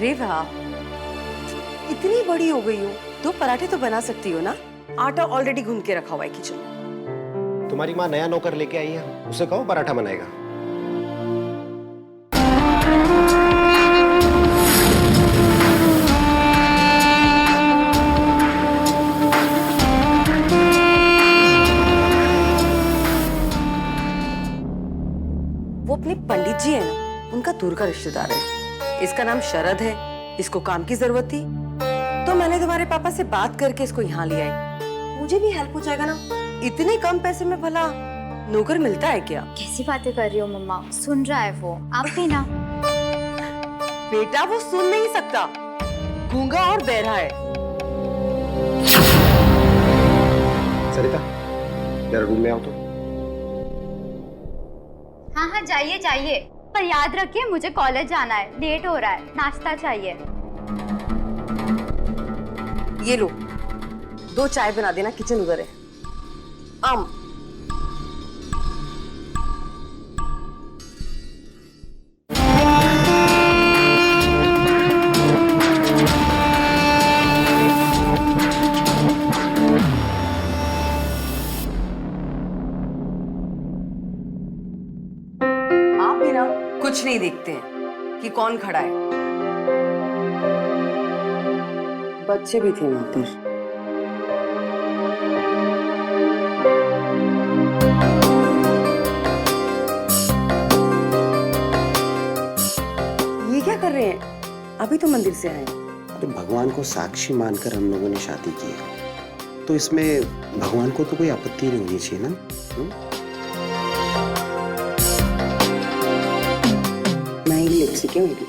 रेवा, इतनी बड़ी हो गई हो, 2 पराठे तो बना सकती हो ना? आटा ऑलरेडी गूंद के रखा हुआ है किचन में। तुम्हारी माँ नया नौकर लेके आई है, उसे कहो पराठा बनाएगा। वो अपने पंडित जी है ना, उनका दूर का रिश्तेदार है। इसका नाम शरद है। इसको काम की जरूरत थी तो मैंने तुम्हारे पापा से बात करके इसको यहाँ ले आई। मुझे भी हेल्प हो जाएगा ना। इतने कम पैसे में भला नौकर मिलता है क्या? कैसी बातें कर रही हो मम्मा, सुन रहा है वो, आप भी ना। बेटा वो सुन नहीं सकता, गूंगा और बहरा है। सरिता, जरा रूम में आओ तो। हाँ हाँ जाइए जाइए, पर याद रखिए मुझे कॉलेज जाना है, लेट हो रहा है, नाश्ता चाहिए। ये लो, 2 चाय बना देना, किचन उधर है। आप भी ना कुछ नहीं देखते हैं कि कौन खड़ा है। बच्चे भी थे वहां पर। ये क्या कर रहे हैं? अभी तो मंदिर से आए। अरे भगवान को साक्षी मानकर हम लोगों ने शादी की है, तो इसमें भगवान को तो कोई आपत्ति नहीं होनी चाहिए ना। नहीं लिपस्टिक है मेरी,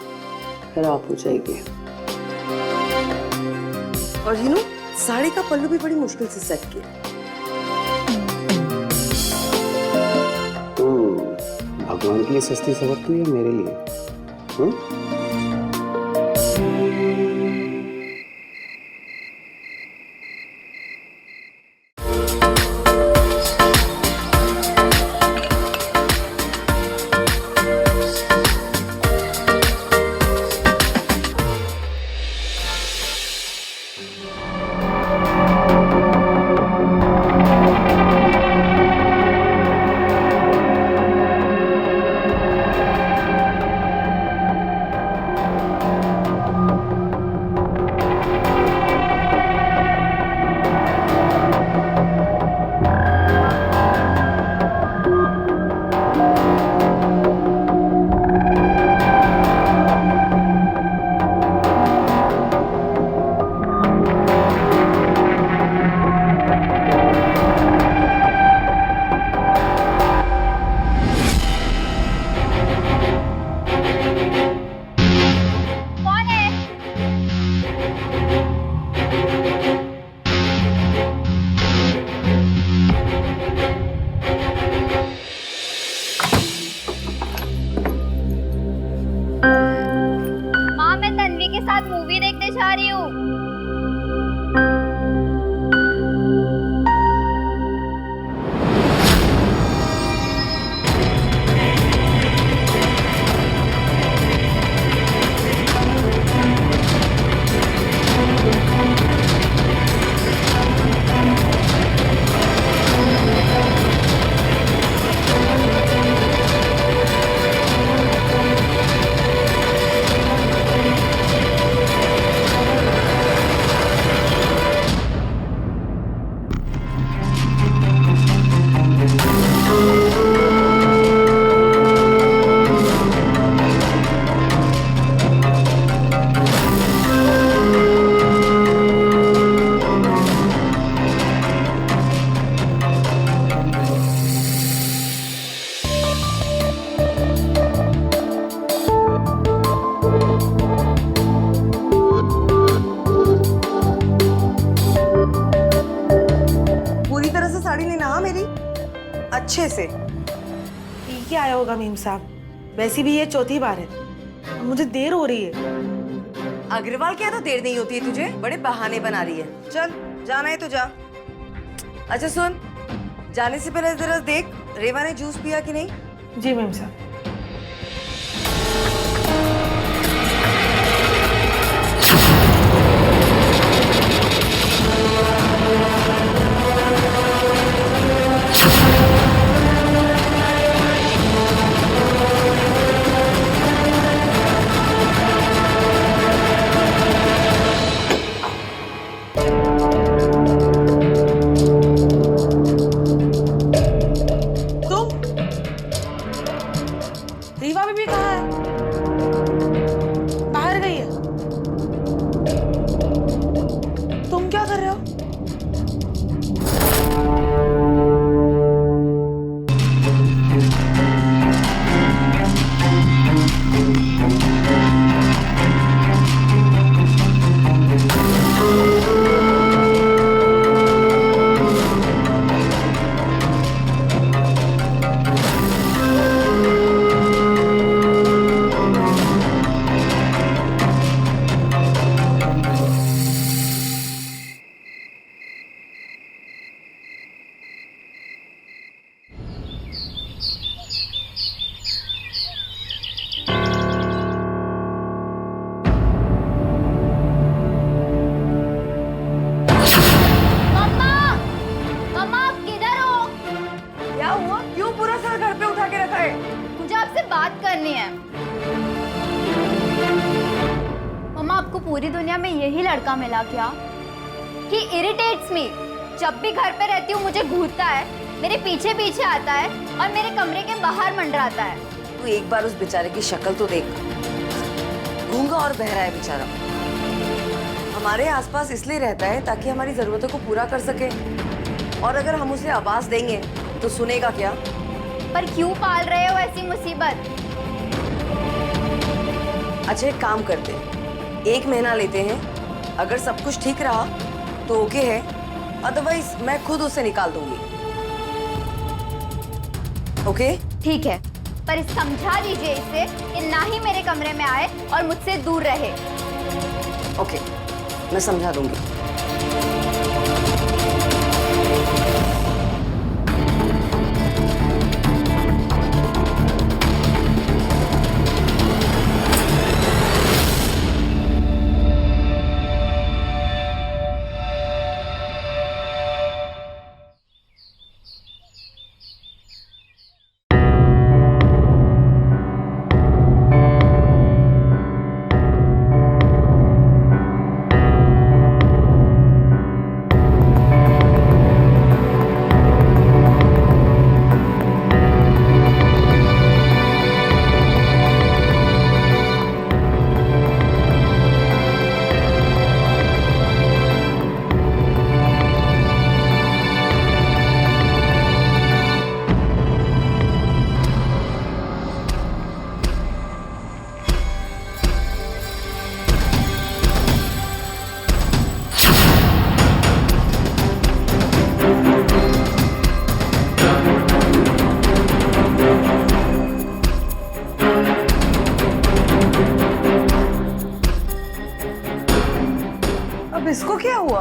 खराब हो जाएगी। और यू नो, साड़ी का पल्लू भी बड़ी मुश्किल से सेट किया। भगवान के लिए सस्ती सवत तो या मेरे लिए? साथ मूवी देखने जा रही हूँ। अच्छे से पी के आया होगा मीम साहब, वैसे भी ये चौथी बार है, मुझे देर हो रही है। अग्रवाल क्या तो देर नहीं होती है तुझे, बड़े बहाने बना रही है। चल जाना है तो जा। अच्छा सुन, जाने से पहले जरा देख रेवा ने जूस पिया कि नहीं। जी मीम साहब। आपको पूरी दुनिया में यही लड़का मिला क्या? He irritates me. जब भी घर पे रहती हूँ मुझे घूरता है, मेरे पीछे पीछे आता है और मेरे कमरे के बाहर मंडराता है। तू एक बार उस बेचारे की शक्ल तो देख, गूंगा और बहरा है बेचारा। हमारे आसपास इसलिए रहता है ताकि हमारी जरूरतों को पूरा कर सके, और अगर हम उसे आवाज देंगे तो सुनेगा क्या? पर क्यों पाल रहे हो ऐसी मुसीबत? अच्छा एक काम करते हैं, 1 महीना लेते हैं, अगर सब कुछ ठीक रहा तो ओके है, अदरवाइज मैं खुद उसे निकाल दूंगी। ओके? ठीक है, पर समझा दीजिए इसे कि ना ही मेरे कमरे में आए और मुझसे दूर रहे। ओके, मैं समझा दूंगी। अब इसको क्या हुआ?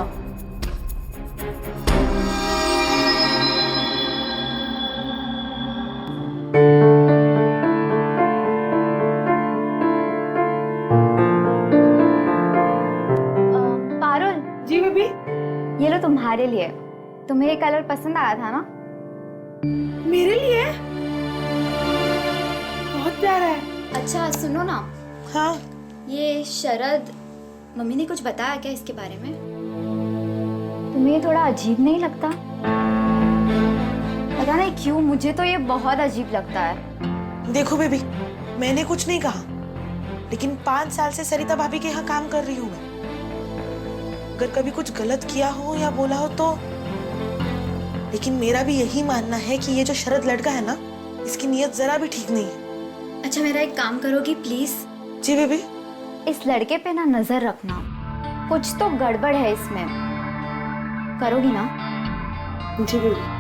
पारुल, जी बेबी। ये लो तुम्हारे लिए। तुम्हें ये कलर पसंद आया था ना? मेरे लिए? बहुत प्यारा है। अच्छा सुनो ना, हाँ। ये शरद, मम्मी ने कुछ बताया क्या इसके बारे में? तुम्हें ये थोड़ा अजीब नहीं लगता? पता नहीं क्यों, मुझे तो ये बहुत अजीब लगता है। देखो बेबी, मैंने कुछ नहीं कहा, लेकिन 5 साल से सरिता भाभी के यहाँ काम कर रही हूँ मैं। अगर कभी कुछ गलत किया हो या बोला हो तो, लेकिन मेरा भी यही मानना है कि ये जो शरद लड़का है ना, इसकी नीयत जरा भी ठीक नहीं है। अच्छा मेरा एक काम करोगी प्लीज? Ji baby. इस लड़के पे ना नजर रखना, कुछ तो गड़बड़ है इसमें, करोगी ना? जी बेबी।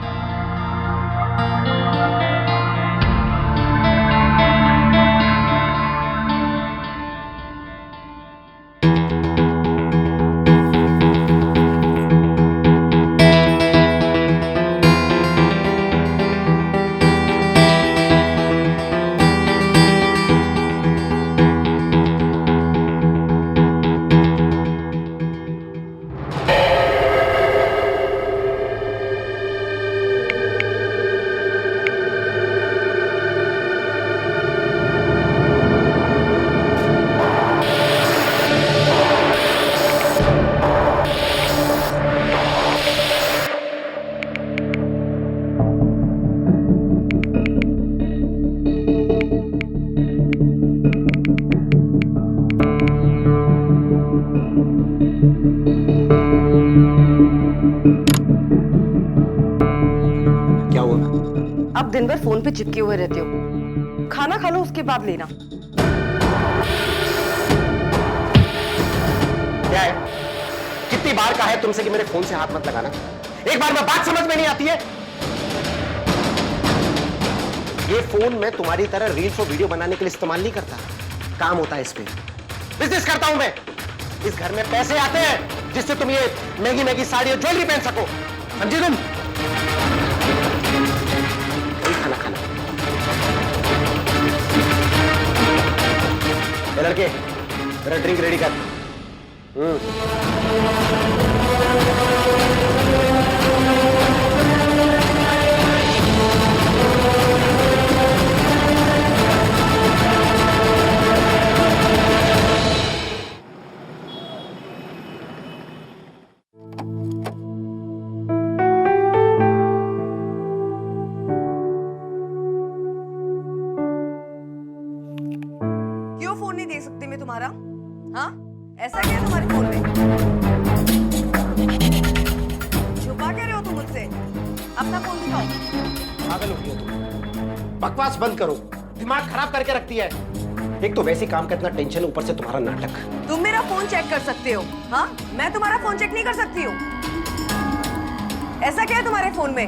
क्या हुआ? अब दिन भर फोन पे चिपके हुए रहते हो, खाना खा लो उसके बाद लेना। क्या है? कितनी बार कहा है तुमसे कि मेरे फोन से हाथ मत लगाना? एक बार में बात समझ में नहीं आती है? ये फोन मैं तुम्हारी तरह रील्स और वीडियो बनाने के लिए इस्तेमाल नहीं करता, काम होता है इस पे। बिजनेस करता हूं मैं। इस घर में पैसे आते हैं जिससे तुम ये महंगी महंगी साड़ी और ज्वेलरी पहन सको, समझी तुम? खाना खाना। ये लड़के मेरा ड्रिंक रेडी कर। ऐसा क्या है तुम्हारे फोन में? छुपा क्या रहे हो तुम मुझसे? अपना फोन दिखाओ। पागल हो गई हो तुम। बकवास बंद करो, दिमाग खराब करके रखती है। एक तो वैसे काम का इतना टेंशन, ऊपर से तुम्हारा नाटक। तुम मेरा फोन चेक कर सकते हो, हाँ? मैं तुम्हारा फोन चेक नहीं कर सकती हूँ। ऐसा क्या है तुम्हारे फोन में?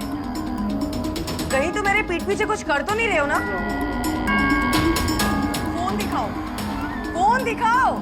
कहीं तो मेरे पीठ पीछे कुछ कर तो नहीं रहे हो ना? फोन दिखाओ, फोन दिखाओ।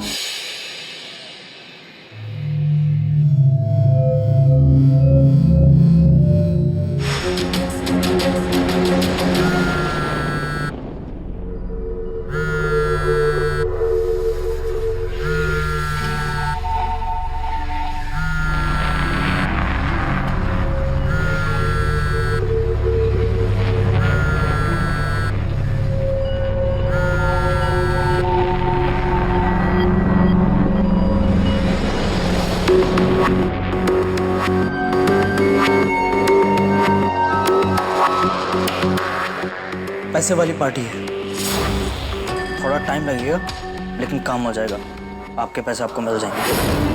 पैसे वाली पार्टी है, थोड़ा टाइम लगेगा लेकिन काम हो जाएगा। आपके पैसे आपको मिल जाएंगे।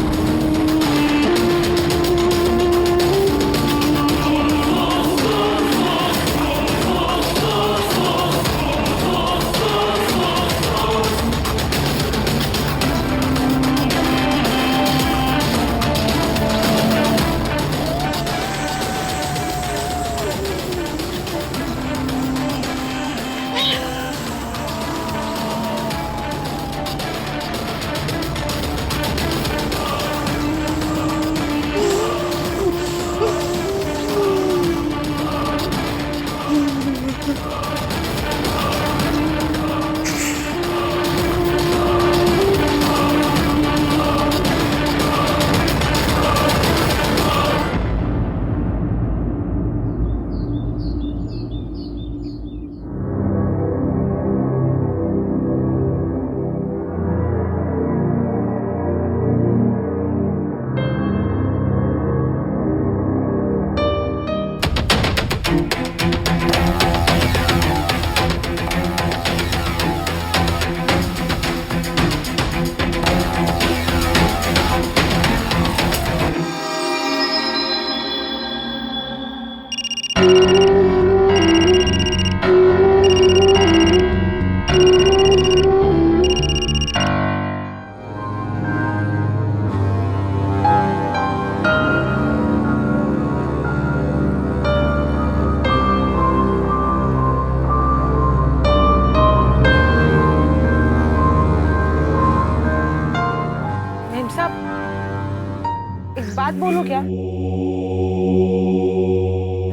बात बोलो क्या?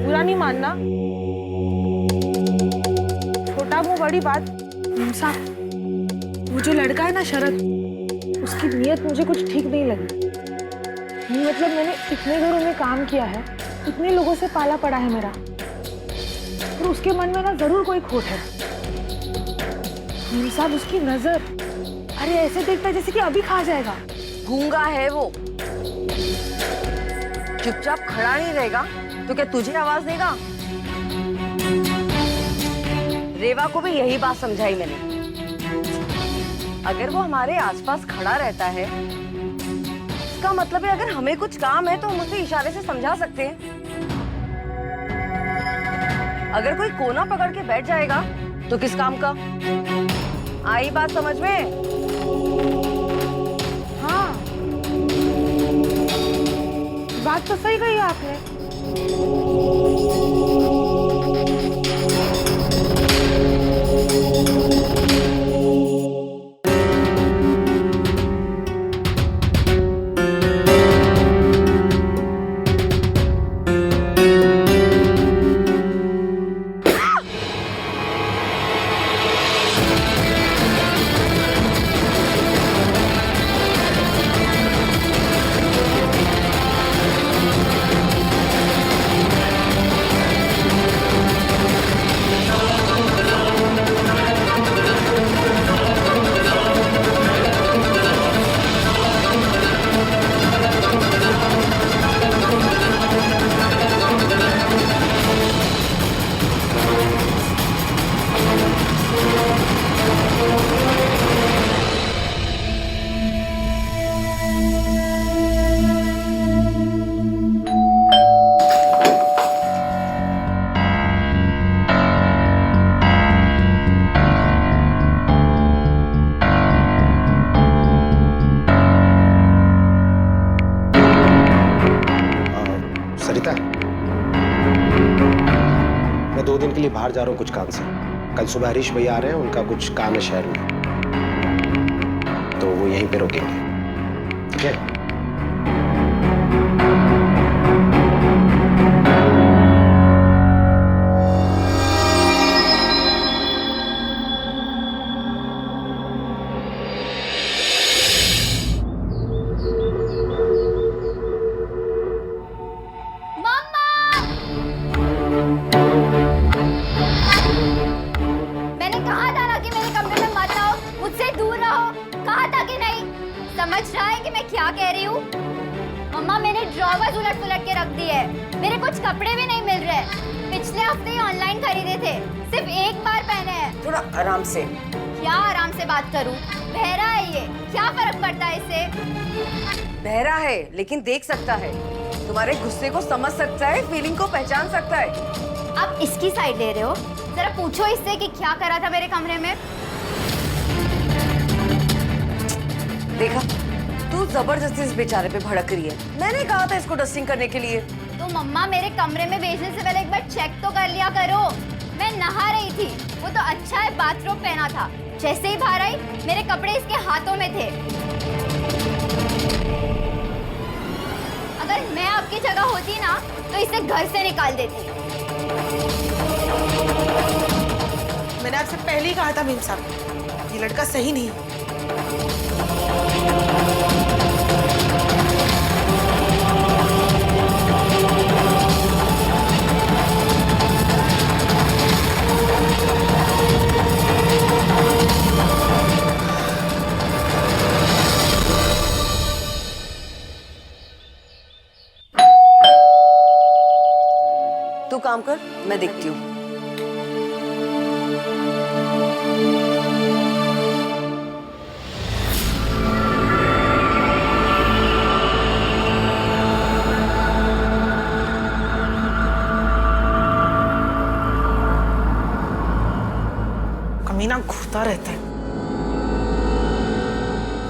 बुरा नहीं मानना, छोटा मुंह बड़ी बात। साहब, वो जो लड़का है ना शरद, उसकी नीयत मुझे कुछ ठीक नहीं लगी। मतलब मैंने इतने घरों में काम किया है, इतने लोगों से पाला पड़ा है मेरा, और उसके मन में ना जरूर कोई खोट है। साहब, उसकी नजर, अरे ऐसे देखता है जैसे कि अभी खा जाएगा। गूंगा है वो, चुपचाप खड़ा नहीं रहेगा तो क्या तुझे आवाज देगा? रेवा को भी यही बात समझाई मैंने। अगर वो हमारे आसपास खड़ा रहता है, इसका मतलब है अगर हमें कुछ काम है तो हम उसे इशारे से समझा सकते हैं। अगर कोई कोना पकड़ के बैठ जाएगा तो किस काम का? आई बात समझ में? हाँ, बात तो सही कही आपने। दिन के लिए बाहर जा रहा हूँ कुछ काम से। कल सुबह हरीश भैया आ रहे हैं, उनका कुछ काम है शहर में, तो वो यहीं पे रुकेंगे। ठीक है? मैंने कहा था ना कि मेरे कमरे में मत आओ, मुझसे दूर रहो। कहा था कि नहीं? समझ रहा है कि मैं क्या कह रही हूँ? मम्मा, मैंने ड्रॉवर्स उलट पुलट के रख दिए हैं। मेरे कुछ कपड़े भी नहीं मिल रहे। पिछले हफ्ते ही ऑनलाइन खरीदे थे, सिर्फ एक बार पहने हैं। थोड़ा आराम से। क्या आराम से बात करूँ? बहरा है ये, क्या फर्क पड़ता है इससे? बहरा है लेकिन देख सकता है, तुम्हारे गुस्से को समझ सकता है, फीलिंग को पहचान सकता है। आप इसकी साइड ले रहे हो? जरा पूछो इससे कि क्या करा था मेरे कमरे में। देखा, तू जबरदस्ती इस बेचारे पे भड़क रही है। मैंने कहा था इसको डस्टिंग करने के लिए। तो मम्मा, मेरे कमरे में भेजने से पहले एक बार चेक तो कर लिया करो। मैं नहा रही थी, वो तो अच्छा है बाथरोब पहना था। जैसे ही बाहर आई, मेरे कपड़े इसके हाथों में थे। अगर मैं आपकी जगह होती ना, तो इसे घर से निकाल देती। मैंने आपसे पहले ही कहा था मीम साहब, ये लड़का सही नहीं है। तू काम कर, मैं देखती हूँ। कमीना घूरता रहता है,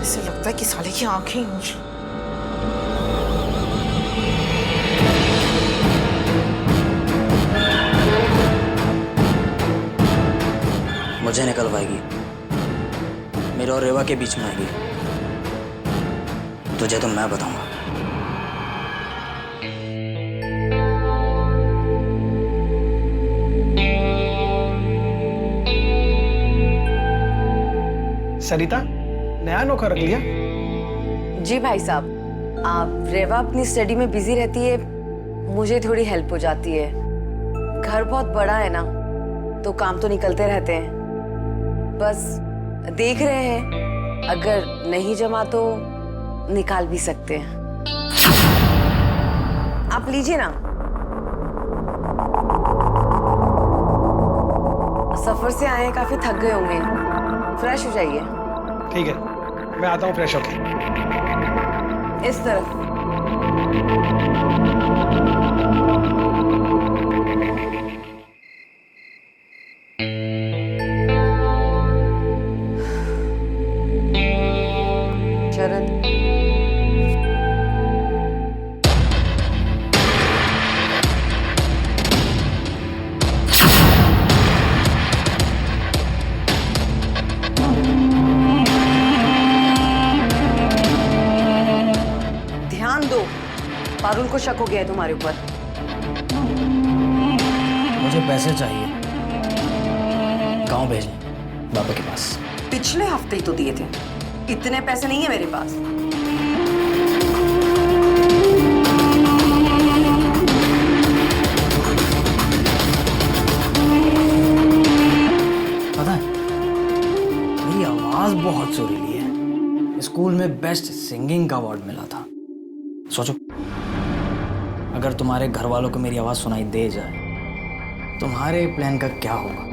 इससे लगता है कि साले की आंखें ही मुझे। मुझे निकलवाएगी, मेरे और रेवा के बीच में आएगी। तुझे तो मैं बताऊंगा। सरिता, नया नौकर रख लिया? जी भाई साहब, आप रेवा अपनी स्टडी में बिजी रहती है, मुझे थोड़ी हेल्प हो जाती है। घर बहुत बड़ा है ना, तो काम तो निकलते रहते हैं। बस देख रहे हैं, अगर नहीं जमा तो निकाल भी सकते हैं। आप लीजिए ना। सफर से आए हैं, काफी थक गए होंगे, फ्रेश हो जाइए। ठीक है, मैं आता हूँ फ्रेश होके। इस तरफ। शरद, ध्यान दो, पारुल को शक हो गया है तुम्हारे ऊपर। मुझे पैसे चाहिए, गांव भेजने, बाबा के पास। पिछले हफ्ते ही तो दिए थे, इतने पैसे नहीं है मेरे पास। पता है, मेरी आवाज बहुत सुरीली है। स्कूल में बेस्ट सिंगिंग का अवार्ड मिला था। सोचो, अगर तुम्हारे घर वालों को मेरी आवाज सुनाई दे जाए, तुम्हारे प्लान का क्या होगा?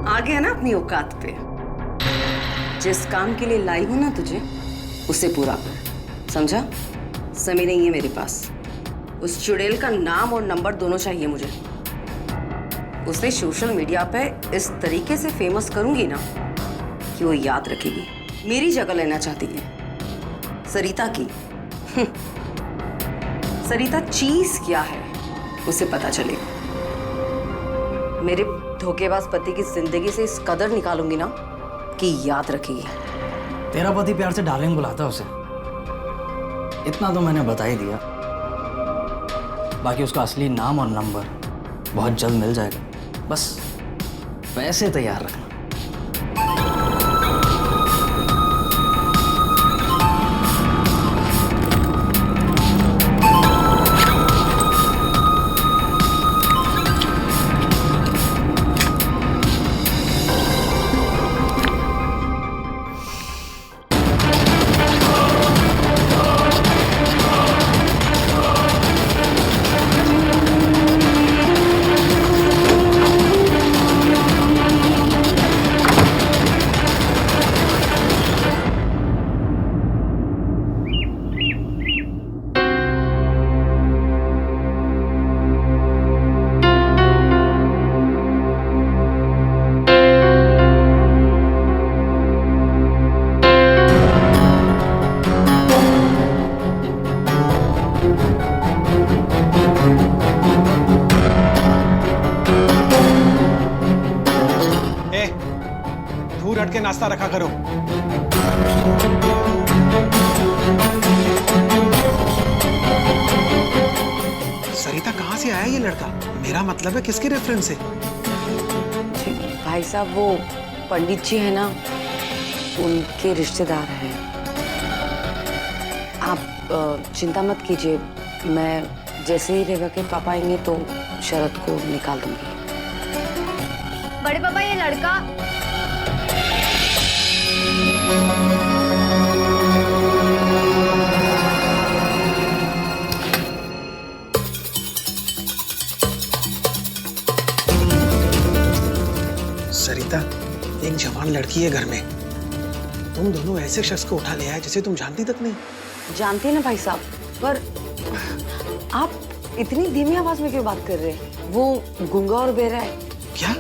आ गया ना अपनी औकात पे। जिस काम के लिए लाई हूं ना तुझे, उसे पूरा कर, समझा? समय नहीं है मेरे पास। उस चुड़ैल का नाम और नंबर दोनों चाहिए मुझे। उसे सोशल मीडिया पे इस तरीके से फेमस करूंगी ना कि वो याद रखेगी। मेरी जगह लेना चाहती है सरिता की। सरिता चीज क्या है उसे पता चलेगा। मेरे धोखेबाज पति की जिंदगी से इस कदर निकालूंगी ना कि याद रखेगी। तेरा पति प्यार से डार्लिंग बुलाता है उसे, इतना तो मैंने बता ही दिया। बाकी उसका असली नाम और नंबर बहुत जल्द मिल जाएगा, बस पैसे तैयार रखना। दूर हट के नाश्ता रखा करो। सरिता कहाँ से आया ये लड़का? मेरा मतलब है किसके रेफरेंस से? भाई साहब वो पंडित जी है ना, उनके रिश्तेदार हैं। आप चिंता मत कीजिए, मैं जैसे ही रेवा के पापा आएंगे तो शरद को निकाल दूंगी। बड़े पापा ये लड़का सरिता, एक जवान लड़की है घर में, तुम दोनों ऐसे शख्स को उठा ले आए जिसे तुम जानती तक नहीं। जानते हैं ना भाई साहब, पर आप इतनी धीमी आवाज में क्यों बात कर रहे हैं? वो गूंगा और बहरा है। क्या?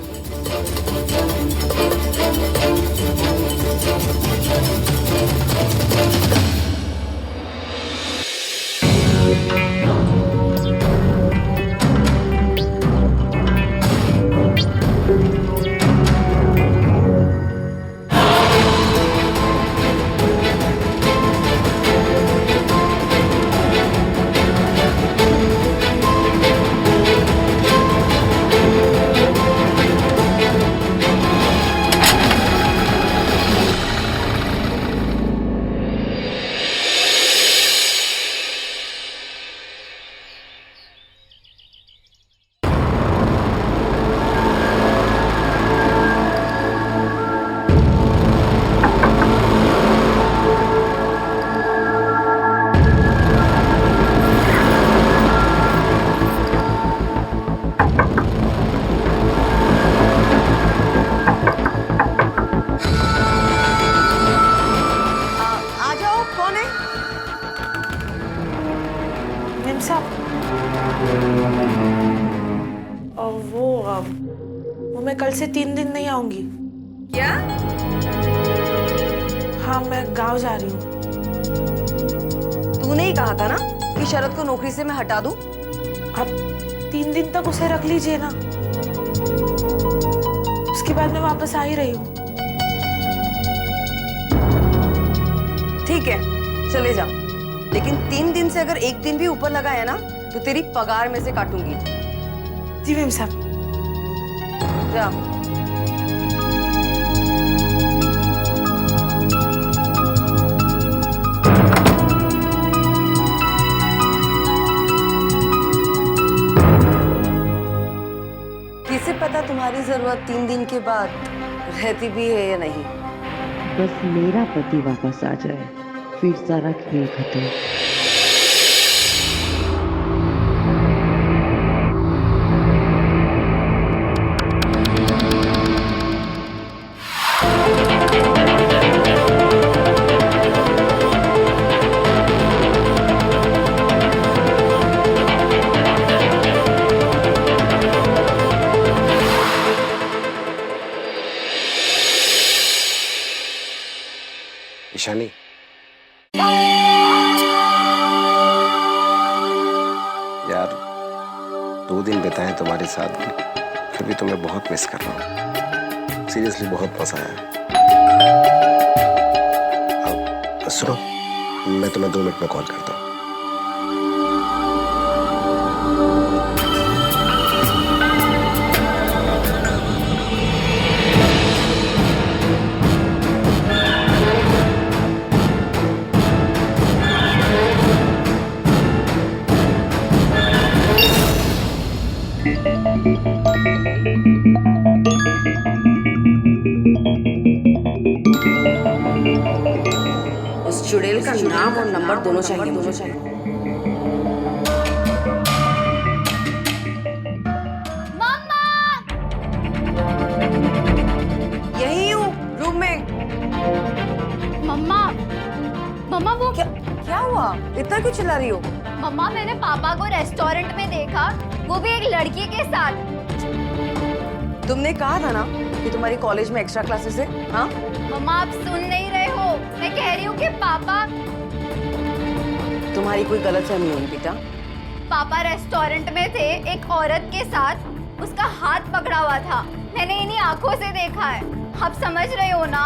वो मैं कल से 3 दिन नहीं आऊंगी। क्या? हाँ, मैं गांव जा रही हूँ। तूने ही कहा था ना कि शरद को नौकरी से मैं हटा दूं? अब 3 दिन तक उसे रख लीजिए ना, उसके बाद मैं वापस आ ही रही हूँ। ठीक है, चले जा, लेकिन 3 दिन से अगर 1 दिन भी ऊपर लगा है ना तो तेरी पगार में से काटूंगी। जी मैम साहब। जा। किसे पता तुम्हारी जरूरत 3 दिन के बाद रहती भी है या नहीं। बस मेरा पति वापस आ जाए, फिर सारा खेल खत्म। ईशानी, यार 2 दिन बिताए तुम्हारे साथ में, फिर भी तुम्हें बहुत मिस कर रहा हूँ। सीरियसली बहुत मजा आया। अब सुनो, मैं तुम्हें 2 मिनट में कॉल करता हूँ। उस चुड़ैल का नाम और नंबर दोनों चाहिए मुझे। मम्मा! यही हूँ रूम में। मम्मा! मम्मा वो क्या हुआ? इतना क्यों चिल्ला रही हो? मम्मा, मैंने पापा को रेस्टोरेंट में देखा, वो भी एक लड़की के साथ। तुमने कहा था ना कि तुम्हारी कॉलेज में एक्स्ट्रा क्लासेस है। हाँ मम्मा, आप सुन नहीं रहे हो। मैं कह रही हूँ कि पापा तुम्हारी कोई गलतफहमी हुई बेटा। पापा रेस्टोरेंट में थे एक औरत के साथ, उसका हाथ पकड़ा हुआ था। मैंने इन्हीं आंखों से देखा है। आप समझ रहे हो ना?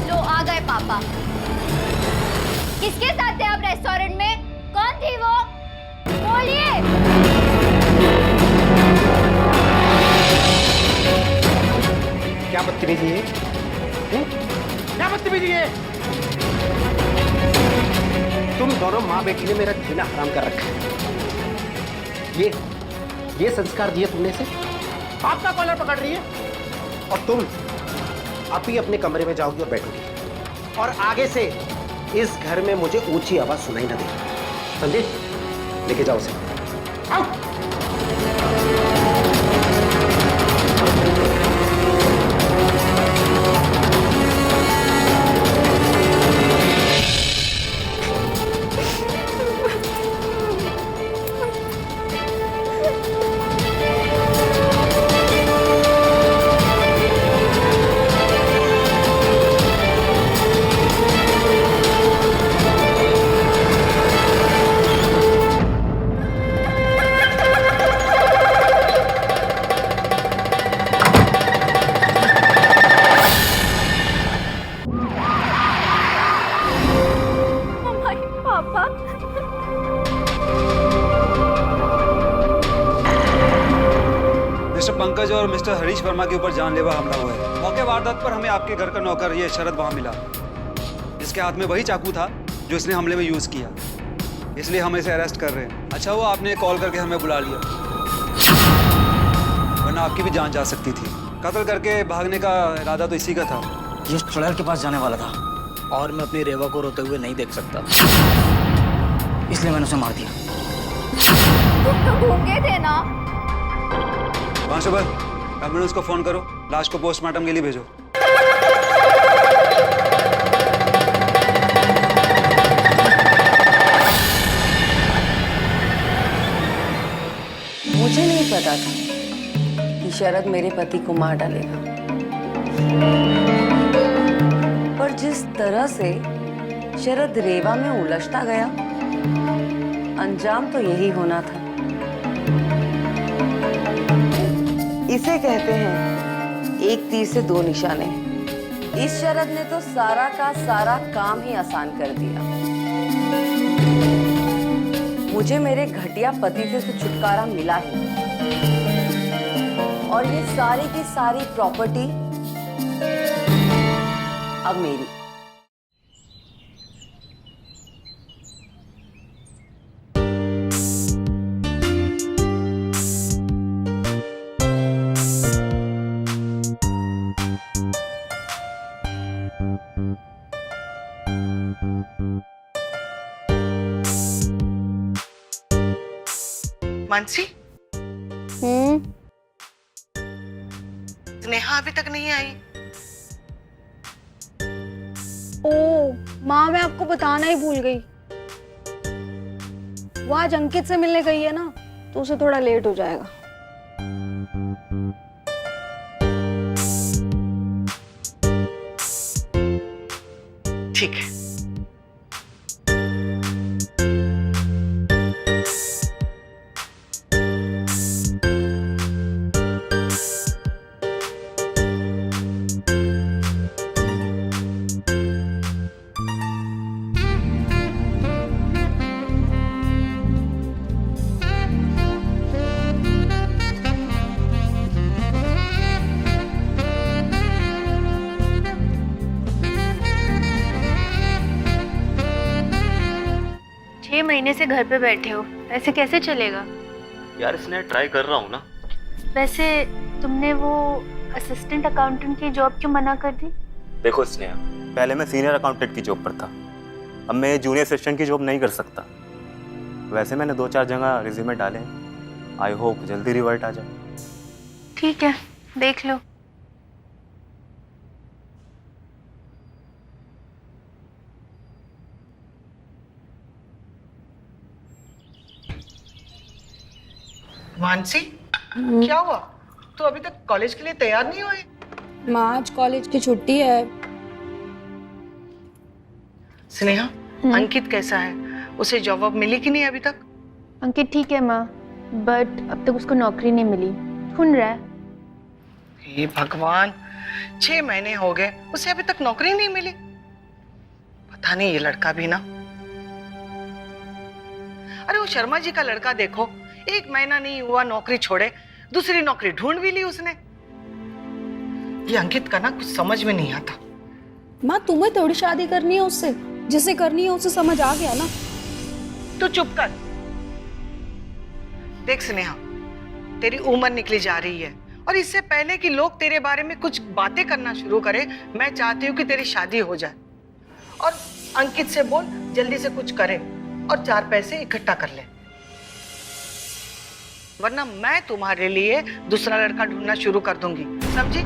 लो आ गए पापा। किसके साथ थे आप रेस्टोरेंट में? कौन थी वो? बोलिए। क्या बदतमीजी है? क्या बदतमीजी है? तुम दोनों माँ बेटी ने मेरा जीना हराम कर रखा है। ये संस्कार दिए तुमने से? बाप का कॉलर पकड़ रही है और तुम अभी अपने कमरे में जाओगी और बैठोगी। और आगे से इस घर में मुझे ऊंची आवाज सुनाई ना दे, समझे? लेके जाओ उसे। आओ। पंकज और मिस्टर हरीश वर्मा के ऊपर जानलेवा हमला हुआ है। मौके वारदात पर हमें आपके घर का नौकर ये शरद वहां मिला। इसके हाथ में वही चाकू था जो इसने हमले में यूज किया, इसलिए हम इसे अरेस्ट कर रहे हैं। अच्छा हुआ आपने कॉल करके हमें बुला लिया, वरना आपकी भी जान जा सकती थी। कत्ल करके भागने का इरादा तो इसी का था। ये चुड़ैल के पास जाने वाला था और मैं अपनी रेवा को रोते हुए नहीं देख सकता, इसलिए मैंने उसे मार दिया। तुम तो गूंगे थे ना? कांस्टेबल, एम्बुलेंस को फोन करो, लाश को पोस्टमार्टम के लिए भेजो। मुझे नहीं पता था कि शरद मेरे पति को मार डालेगा, पर जिस तरह से शरद रेवा में उलझता गया, अंजाम तो यही होना था। इसे कहते हैं एक तीर से 2 निशाने। इस शरद ने तो सारा का सारा काम ही आसान कर दिया। मुझे मेरे घटिया पति से तो छुटकारा मिला ही, और ये सारी की सारी प्रॉपर्टी अब मेरी। मानसी, स्नेहा अभी तक नहीं आई। ओ माँ, मैं आपको बताना ही भूल गई। वो आज अंकित से मिलने गई है ना, तो उसे थोड़ा लेट हो जाएगा। ठीक है। 6 महीने से घर पे बैठे हो, ऐसे कैसे चलेगा? यार इसने ट्राई कर रहा हूँ ना। वैसे तुमने वो असिस्टेंट अकाउंटेंट की जॉब क्यों मना कर दी? देखो स्नेहा, पहले मैं सीनियर अकाउंटेंट की जॉब पर था, अब मैं जूनियर असिस्टेंट की जॉब नहीं कर सकता। वैसे मैंने 2-4 जगह रिज्यूमे डाले हैं, आई होप जल्दी रिवर्ट आ जाए। ठीक है, देख लो। मानसी, क्या हुआ? तू अभी तक कॉलेज के लिए तैयार नहीं हुई? माँ, आज कॉलेज की छुट्टी है। स्नेहा, अंकित कैसा है? उसे जॉब वॉब मिली कि नहीं अभी तक? अंकित ठीक है माँ, बट अब तक उसको नौकरी नहीं मिली, ढूंढ रहा है। हे भगवान, 6 महीने हो गए, उसे अभी तक नौकरी नहीं मिली। पता नहीं ये लड़का भी ना। अरे वो शर्मा जी का लड़का देखो, 1 महीना नहीं हुआ नौकरी छोड़े, दूसरी नौकरी ढूंढ भी ली उसने। ये अंकित का ना कुछ समझ में नहीं आता। माँ, तुम्हें थोड़ी शादी करनी है उससे, जिसे करनी है उसे समझ आ गया ना। तू चुप कर। देख स्नेहा, तेरी उम्र निकली जा रही है और इससे पहले कि लोग तेरे बारे में कुछ बातें करना शुरू करें, मैं चाहती हूँ कि तेरी शादी हो जाए और अंकित से बोल जल्दी से कुछ करे और 4 पैसे इकट्ठा कर ले, वरना मैं तुम्हारे लिए दूसरा लड़का ढूंढना शुरू कर दूंगी, समझी?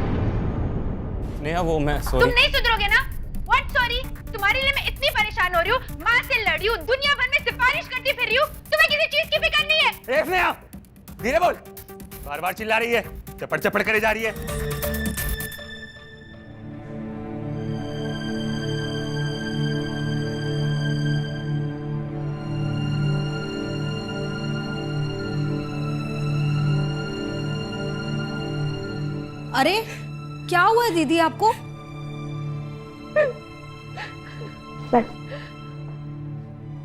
स्नेहा वो मैं सॉरी। तुम नहीं सुधरोगे ना? What sorry? तुम्हारे लिए मैं इतनी परेशान हो रही हूँ, माँ से लड़ी हूँ, दुनिया भर में सिफारिश करती फिर रही हूँ, तुम्हें किसी चीज की फिक्र नहीं है? स्नेहा धीरे बोल, बार-बार चिल्ला रही है, चपड़ करे जा रही है। अरे क्या हुआ है दीदी आपको?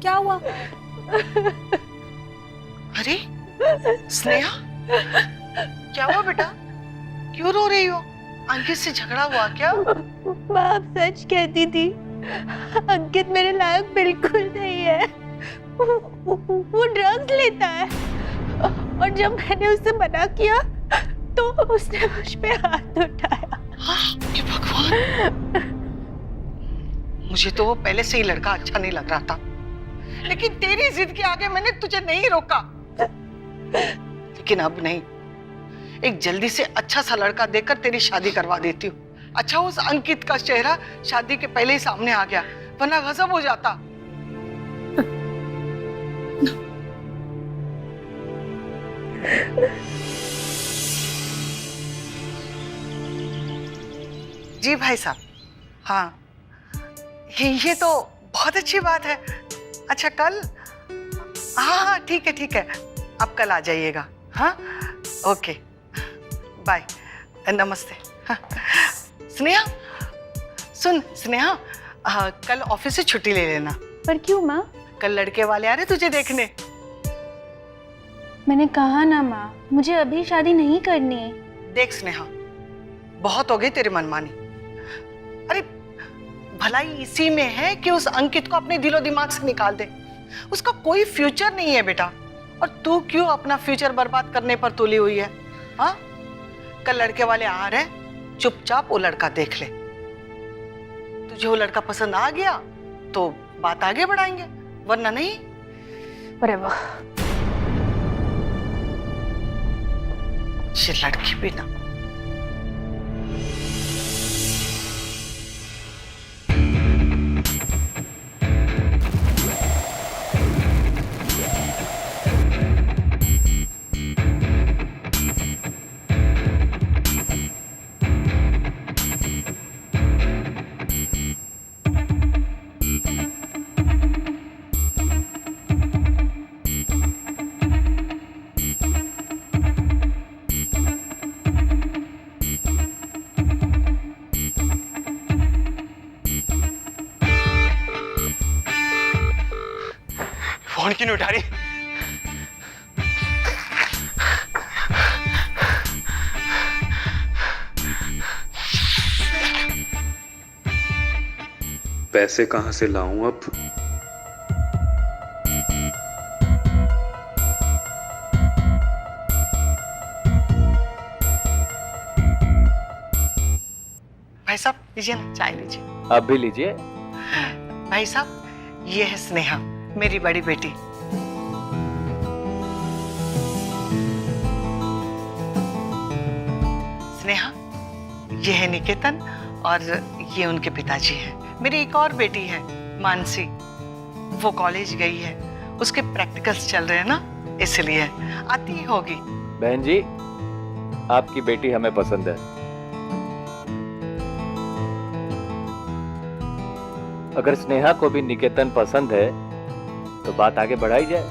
क्या हुआ? अरे स्नेहा, क्या हुआ बेटा? क्यों रो रही हो? अंकित से झगड़ा हुआ क्या? माँ, आप सच कहती थी, अंकित मेरे लायक बिल्कुल नहीं है। वो ड्रग्स लेता है और जब मैंने उससे मना किया तो उसने मुझ पे हाथ उठाया। हे भगवान, मुझे तो वो पहले से ही लड़का अच्छा नहीं लग रहा था, लेकिन तेरी जिद के आगे मैंने तुझे नहीं रोका। लेकिन अब नहीं, एक जल्दी से अच्छा सा लड़का देखकर तेरी शादी करवा देती हूँ। अच्छा उस अंकित का चेहरा शादी के पहले ही सामने आ गया, वरना गजब हो जाता। जी भाई साहब, हाँ ये तो बहुत अच्छी बात है। अच्छा कल? हाँ ठीक है, आप कल आ जाइएगा। हाँ ओके, बाय, नमस्ते। हाँ। स्नेहा सुन, स्नेहा कल ऑफिस से छुट्टी ले लेना। पर क्यों माँ? कल लड़के वाले आ रहे तुझे देखने। मैंने कहा ना माँ, मुझे अभी शादी नहीं करनी है। देख स्नेहा, बहुत हो गई तेरी मनमानी। अरे भलाई इसी में है कि उस अंकित को अपने दिलो दिमाग से निकाल दे। उसका कोई फ्यूचर नहीं है बेटा, और तू क्यों अपना फ्यूचर बर्बाद करने पर तुली हुई है? हाँ, कल लड़के वाले आ रहे, चुपचाप वो लड़का देख ले। तुझे वो लड़का पसंद आ गया तो बात आगे बढ़ाएंगे, वरना नहीं। अरे वाह, ये लड़की भी ना। फोन क्यों नहीं उठा रही? पैसे कहां से लाऊं अब? लीजिए ना, चाय लीजिए। आप भी लीजिए। भाई साहब, ये है स्नेहा, मेरी बड़ी बेटी। स्नेहा, ये है निकेतन और ये उनके पिताजी हैं। मेरी एक और बेटी है मानसी, वो कॉलेज गई है, उसके प्रैक्टिकल्स चल रहे हैं ना, इसलिए आती ही होगी। बहन जी, आपकी बेटी हमें पसंद है। अगर स्नेहा को भी निकेतन पसंद है तो बात आगे बढ़ाई जाए।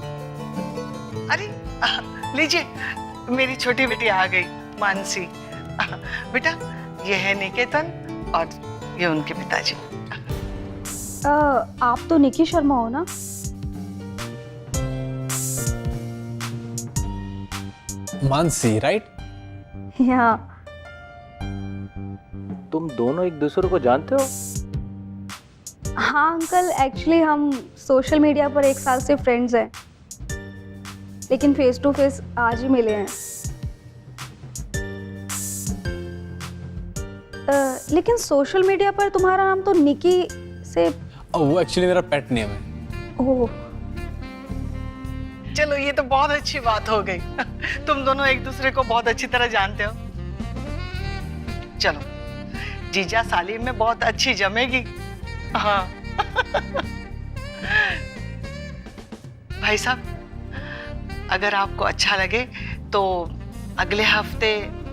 अरे लीजिए, मेरी छोटी बेटी आ गई, मानसी। बेटा, ये है निकेतन और ये उनके पिताजी। आप तो निकी शर्मा हो ना? मानसी, राइट? हाँ। तुम दोनों एक दूसरे को जानते हो? हाँ अंकल, एक्चुअली हम सोशल मीडिया पर 1 साल से फ्रेंड्स हैं, लेकिन फेस टू फेस आज ही मिले हैं। लेकिन सोशल मीडिया पर तुम्हारा नाम तो निकी से। वो एक्चुअली मेरा पेट नेम है। ओह, चलो ये तो बहुत अच्छी बात हो गई। तुम दोनों एक दूसरे को बहुत अच्छी तरह जानते हो। चलो, जीजा साली में बहुत अच्छी जमेगी। हाँ। भाई साहब, अगर आपको अच्छा लगे तो अगले हफ्ते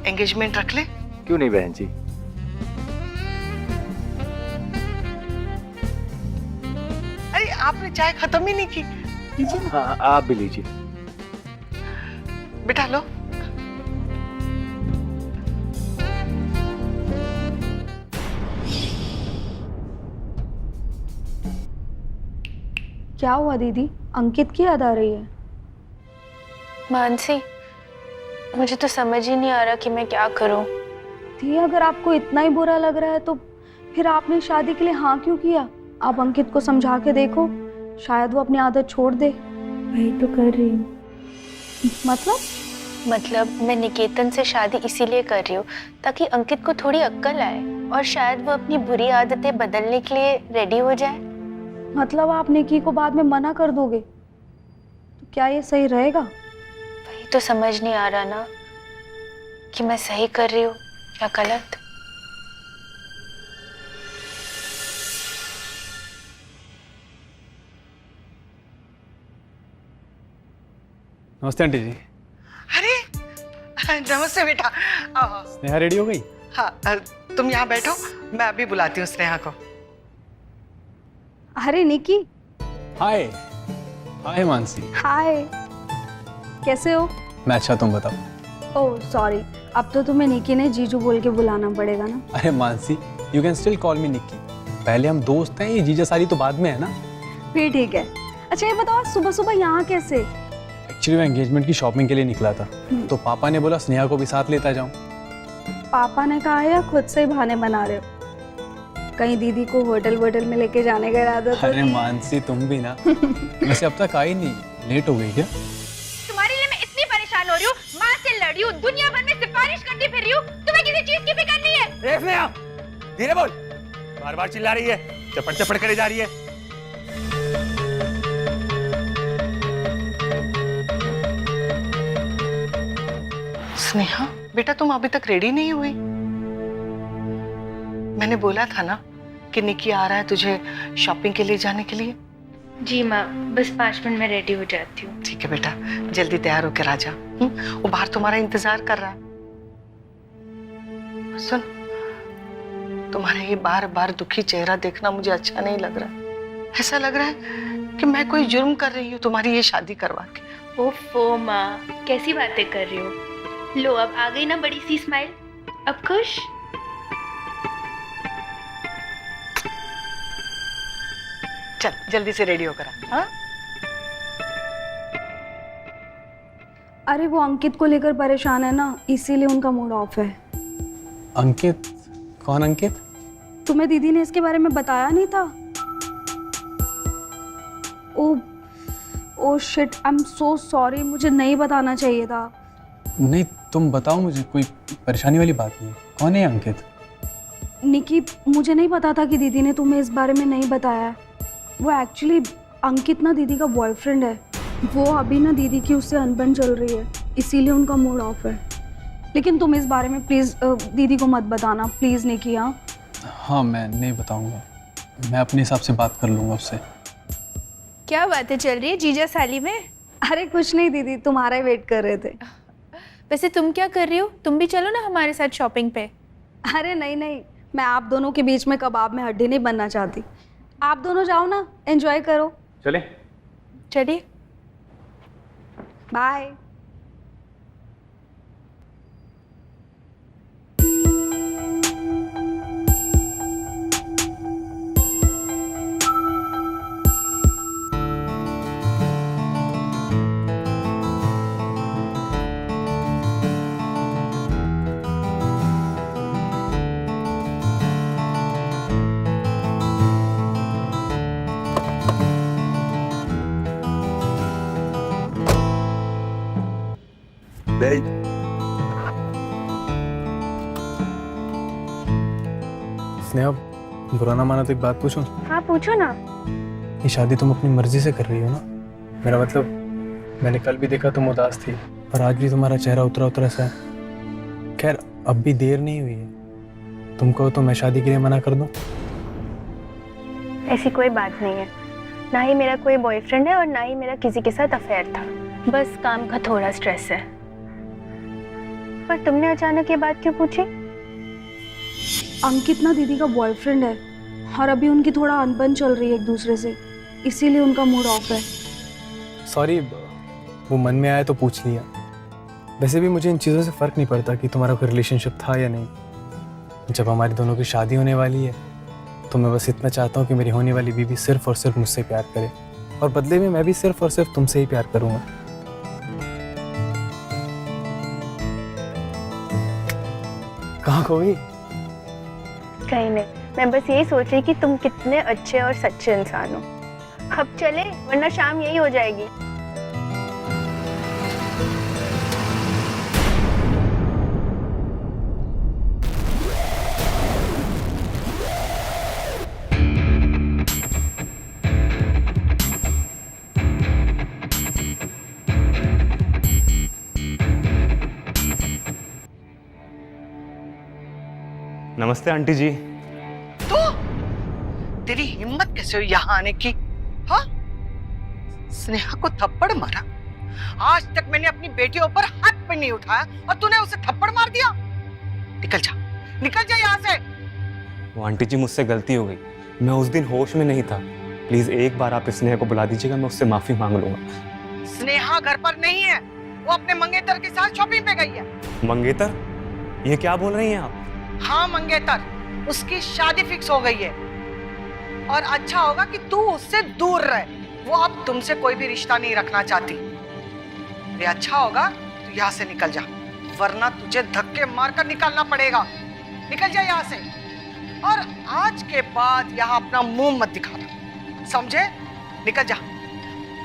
एंगेजमेंट रख ले। क्यों नहीं बहन जी? अरे आपने चाय खत्म ही नहीं की। लीजिए। हाँ, आप भी लीजिए। बिठा लो। क्या हुआ दीदी? अंकित की याद आ रही है? मानसी, मुझे तो समझ ही नहीं आ रहा कि मैं क्या करूं। दी, अगर आपको इतना ही बुरा लग रहा है तो फिर आपने शादी के लिए हाँ क्यों किया? आप अंकित को समझा के देखो, शायद वो अपनी आदत छोड़ दे। वही तो कर रही हूँ। मतलब मैं निकेतन से शादी इसीलिए कर रही हूँ ताकि अंकित को थोड़ी अक्ल आए और शायद वो अपनी बुरी आदतें बदलने के लिए रेडी हो जाए। मतलब आप निकी को बाद में मना कर दोगे? तो क्या ये सही रहेगा? वही तो समझ नहीं आ रहा ना कि मैं सही कर रही हूँ या गलत। नमस्ते आंटी जी। अरे नमस्ते बेटा। स्नेहा रेडी हो गई? हाँ, तुम यहाँ बैठो, मैं अभी बुलाती हूँ स्नेहा को। अरे निकी। हाय। हाय मानसी। हाय, कैसे हो? मैं अच्छा, तुम बताओ। ओह सॉरी, अब तो तुम्हें निकी ने जीजू बोल के बुलाना पड़ेगा ना। अरे Mansi, you can still call मी निक्की। पहले हम दोस्त हैं, ये जीजा साली तो बाद में है ना। फिर ठीक है। अच्छा ये बताओ, सुबह सुबह यहाँ कैसे? एक्चुअली मैं एंगेजमेंट की शॉपिंग के लिए निकला था, तो पापा ने बोला स्नेहा को भी साथ लेता जाऊं। पापा ने कहा है या खुद से ही बहाने बना रहे हो? कहीं दीदी को होटल में लेके जाने का इरादा तो? अरे मानसी, तुम भी ना। वैसे अब तक आई नहीं, लेट हो गई क्या? तुम्हारे लिए मैं इतनी परेशान हो रही हूँ, माँ से लड़ी हूँ, दुनिया भर में सिफारिश करती फिर रही हूँ, तुम्हें किसी चीज की फिक्र नहीं है? देख ले आप, धीरे बोल, बार बार चिल्ला रही है, चपड़ चपड़ करे जा रही है। स्नेहा, बेटा तुम अभी तक रेडी नहीं हुई? मैंने बोला था ना कि निकी आ रहा है तुझे शॉपिंग के लिए जाने के लिए। जी माँ, बस 5 मिनट में रेडी हो जाती हूँ। ठीक है बेटा, जल्दी तैयार होकर आ जा। वो बाहर तुम्हारा इंतजार कर रहा है। सुन, तुम्हारा ये बार बार दुखी चेहरा देखना मुझे अच्छा नहीं लग रहा। ऐसा लग रहा है कि मैं कोई जुर्म कर रही हूँ तुम्हारी ये शादी करवा के। ओफो माँ, कैसी बातें कर रही हो? लो अब आ गई ना बड़ी सी स्माइल, अब खुश? चल जल्दी से रेडी होकर आ। हाँ? अरे वो अंकित को लेकर परेशान है ना, इसीलिए उनका मूड ऑफ है। अंकित? कौन अंकित? तुम्हें दीदी ने इसके बारे में बताया नहीं था? Oh shit, I am so sorry, मुझे नहीं बताना चाहिए था। नहीं, तुम बताओ मुझे, कोई परेशानी वाली बात नहीं है। कौन है अंकित? निकी, मुझे नहीं पता था कि दीदी ने तुम्हें इस बारे में नहीं बताया है। वो एक्चुअली अंकित ना दीदी का बॉयफ्रेंड है। वो अभी ना दीदी की उससे अनबन चल रही है, इसीलिए उनका मूड ऑफ है। लेकिन तुम इस बारे में प्लीज़ दीदी को मत बताना, प्लीज़ निकी। हाँ हाँ, मैं नहीं बताऊंगा, मैं अपने हिसाब से बात कर लूँगा उससे। क्या बातें चल रही है जीजा साली में? अरे कुछ नहीं दीदी, तुम्हारा ही वेट कर रहे थे। वैसे तुम क्या कर रही हो? तुम भी चलो ना हमारे साथ शॉपिंग पे। अरे नहीं नहीं, मैं आप दोनों के बीच में कबाब में हड्डी नहीं बनना चाहती। आप दोनों जाओ ना, एंजॉय करो। चले चलिए। बाय। स्नेहा, बुरा ना माना तो एक बात पूछूं? हाँ पूछो ना। ये शादी तुम अपनी मर्जी से कर रही हो ना? मेरा मतलब, मैंने कल भी देखा तुम उदास थी और आज भी तुम्हारा चेहरा उतरा उतरा सा है। खैर, अब भी देर नहीं हुई है, तुम कहो तो मैं शादी के लिए मना कर दूं? ऐसी कोई बात नहीं है, ना ही मेरा कोई बॉयफ्रेंड है और ना ही मेरा किसी के साथ अफेयर था। बस काम का थोड़ा स्ट्रेस है। पर तुमने अचानक ये बात क्यों पूछी? अंकित ना दीदी का बॉयफ्रेंड है और अभी उनकी थोड़ा अनबन चल रही है एक दूसरे से, इसीलिए उनका मूड ऑफ है। सॉरी, वो मन में आया तो पूछ लिया। वैसे भी मुझे इन चीज़ों से फ़र्क नहीं पड़ता कि तुम्हारा कोई रिलेशनशिप था या नहीं। जब हमारी दोनों की शादी होने वाली है तो मैं बस इतना चाहता हूँ कि मेरी होने वाली बीवी सिर्फ और सिर्फ मुझसे प्यार करे, और बदले में मैं भी सिर्फ और सिर्फ तुमसे ही प्यार करूँगा। कहाँ खोई? कहीं नहीं, मैं बस यही सोच रही कि तुम कितने अच्छे और सच्चे इंसान हो। अब चले, वरना शाम यही हो जाएगी। नमस्ते आंटी जी। तो तेरी हिम्मत कैसे हुई यहाँ आने की? हाँ, स्नेहा को थप्पड़ मारा? आज तक मैंने अपनी बेटियों पर हाथ पे नहीं उठाया और तूने उसे थप्पड़ मार दिया। निकल जा यहाँ से। वो आंटी जी, मुझसे गलती हो गई, मैं उस दिन होश में नहीं था। प्लीज एक बार आप स्नेहा को बुला दीजिएगा, मैं उससे माफी मांग लूंगा। स्नेहा घर पर नहीं है, वो अपने मंगेतर के साथ शॉपिंग पे गई है। मंगेतर? ये क्या बोल रही हैं आप? हाँ मंगेतर, उसकी शादी फिक्स हो गई है और अच्छा होगा कि तू उससे दूर रहे। वो अब तुमसे कोई भी रिश्ता नहीं रखना चाहती। ये अच्छा होगा तू यहाँ से निकल जा, वरना तुझे धक्के मारकर निकालना पड़ेगा। निकल जा यहाँ से, और आज के बाद यहाँ अपना मुंह मत दिखाना, समझे? निकल जा,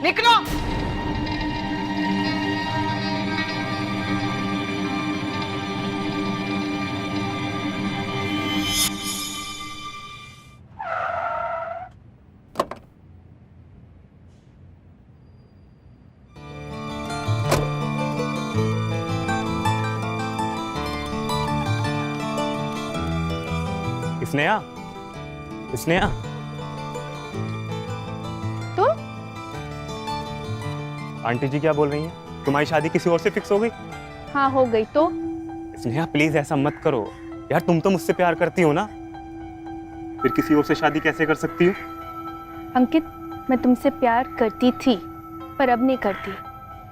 निकलो। स्नेहा, स्नेहा। तो आंटी जी क्या बोल रही हैं? तुम्हारी शादी किसी और से फिक्स हो गई? हाँ हो गई। तो स्नेहा प्लीज ऐसा मत करो यार, तुम तो मुझसे प्यार करती हो ना, फिर किसी और से शादी कैसे कर सकती हो? अंकित, मैं तुमसे प्यार करती थी पर अब नहीं करती,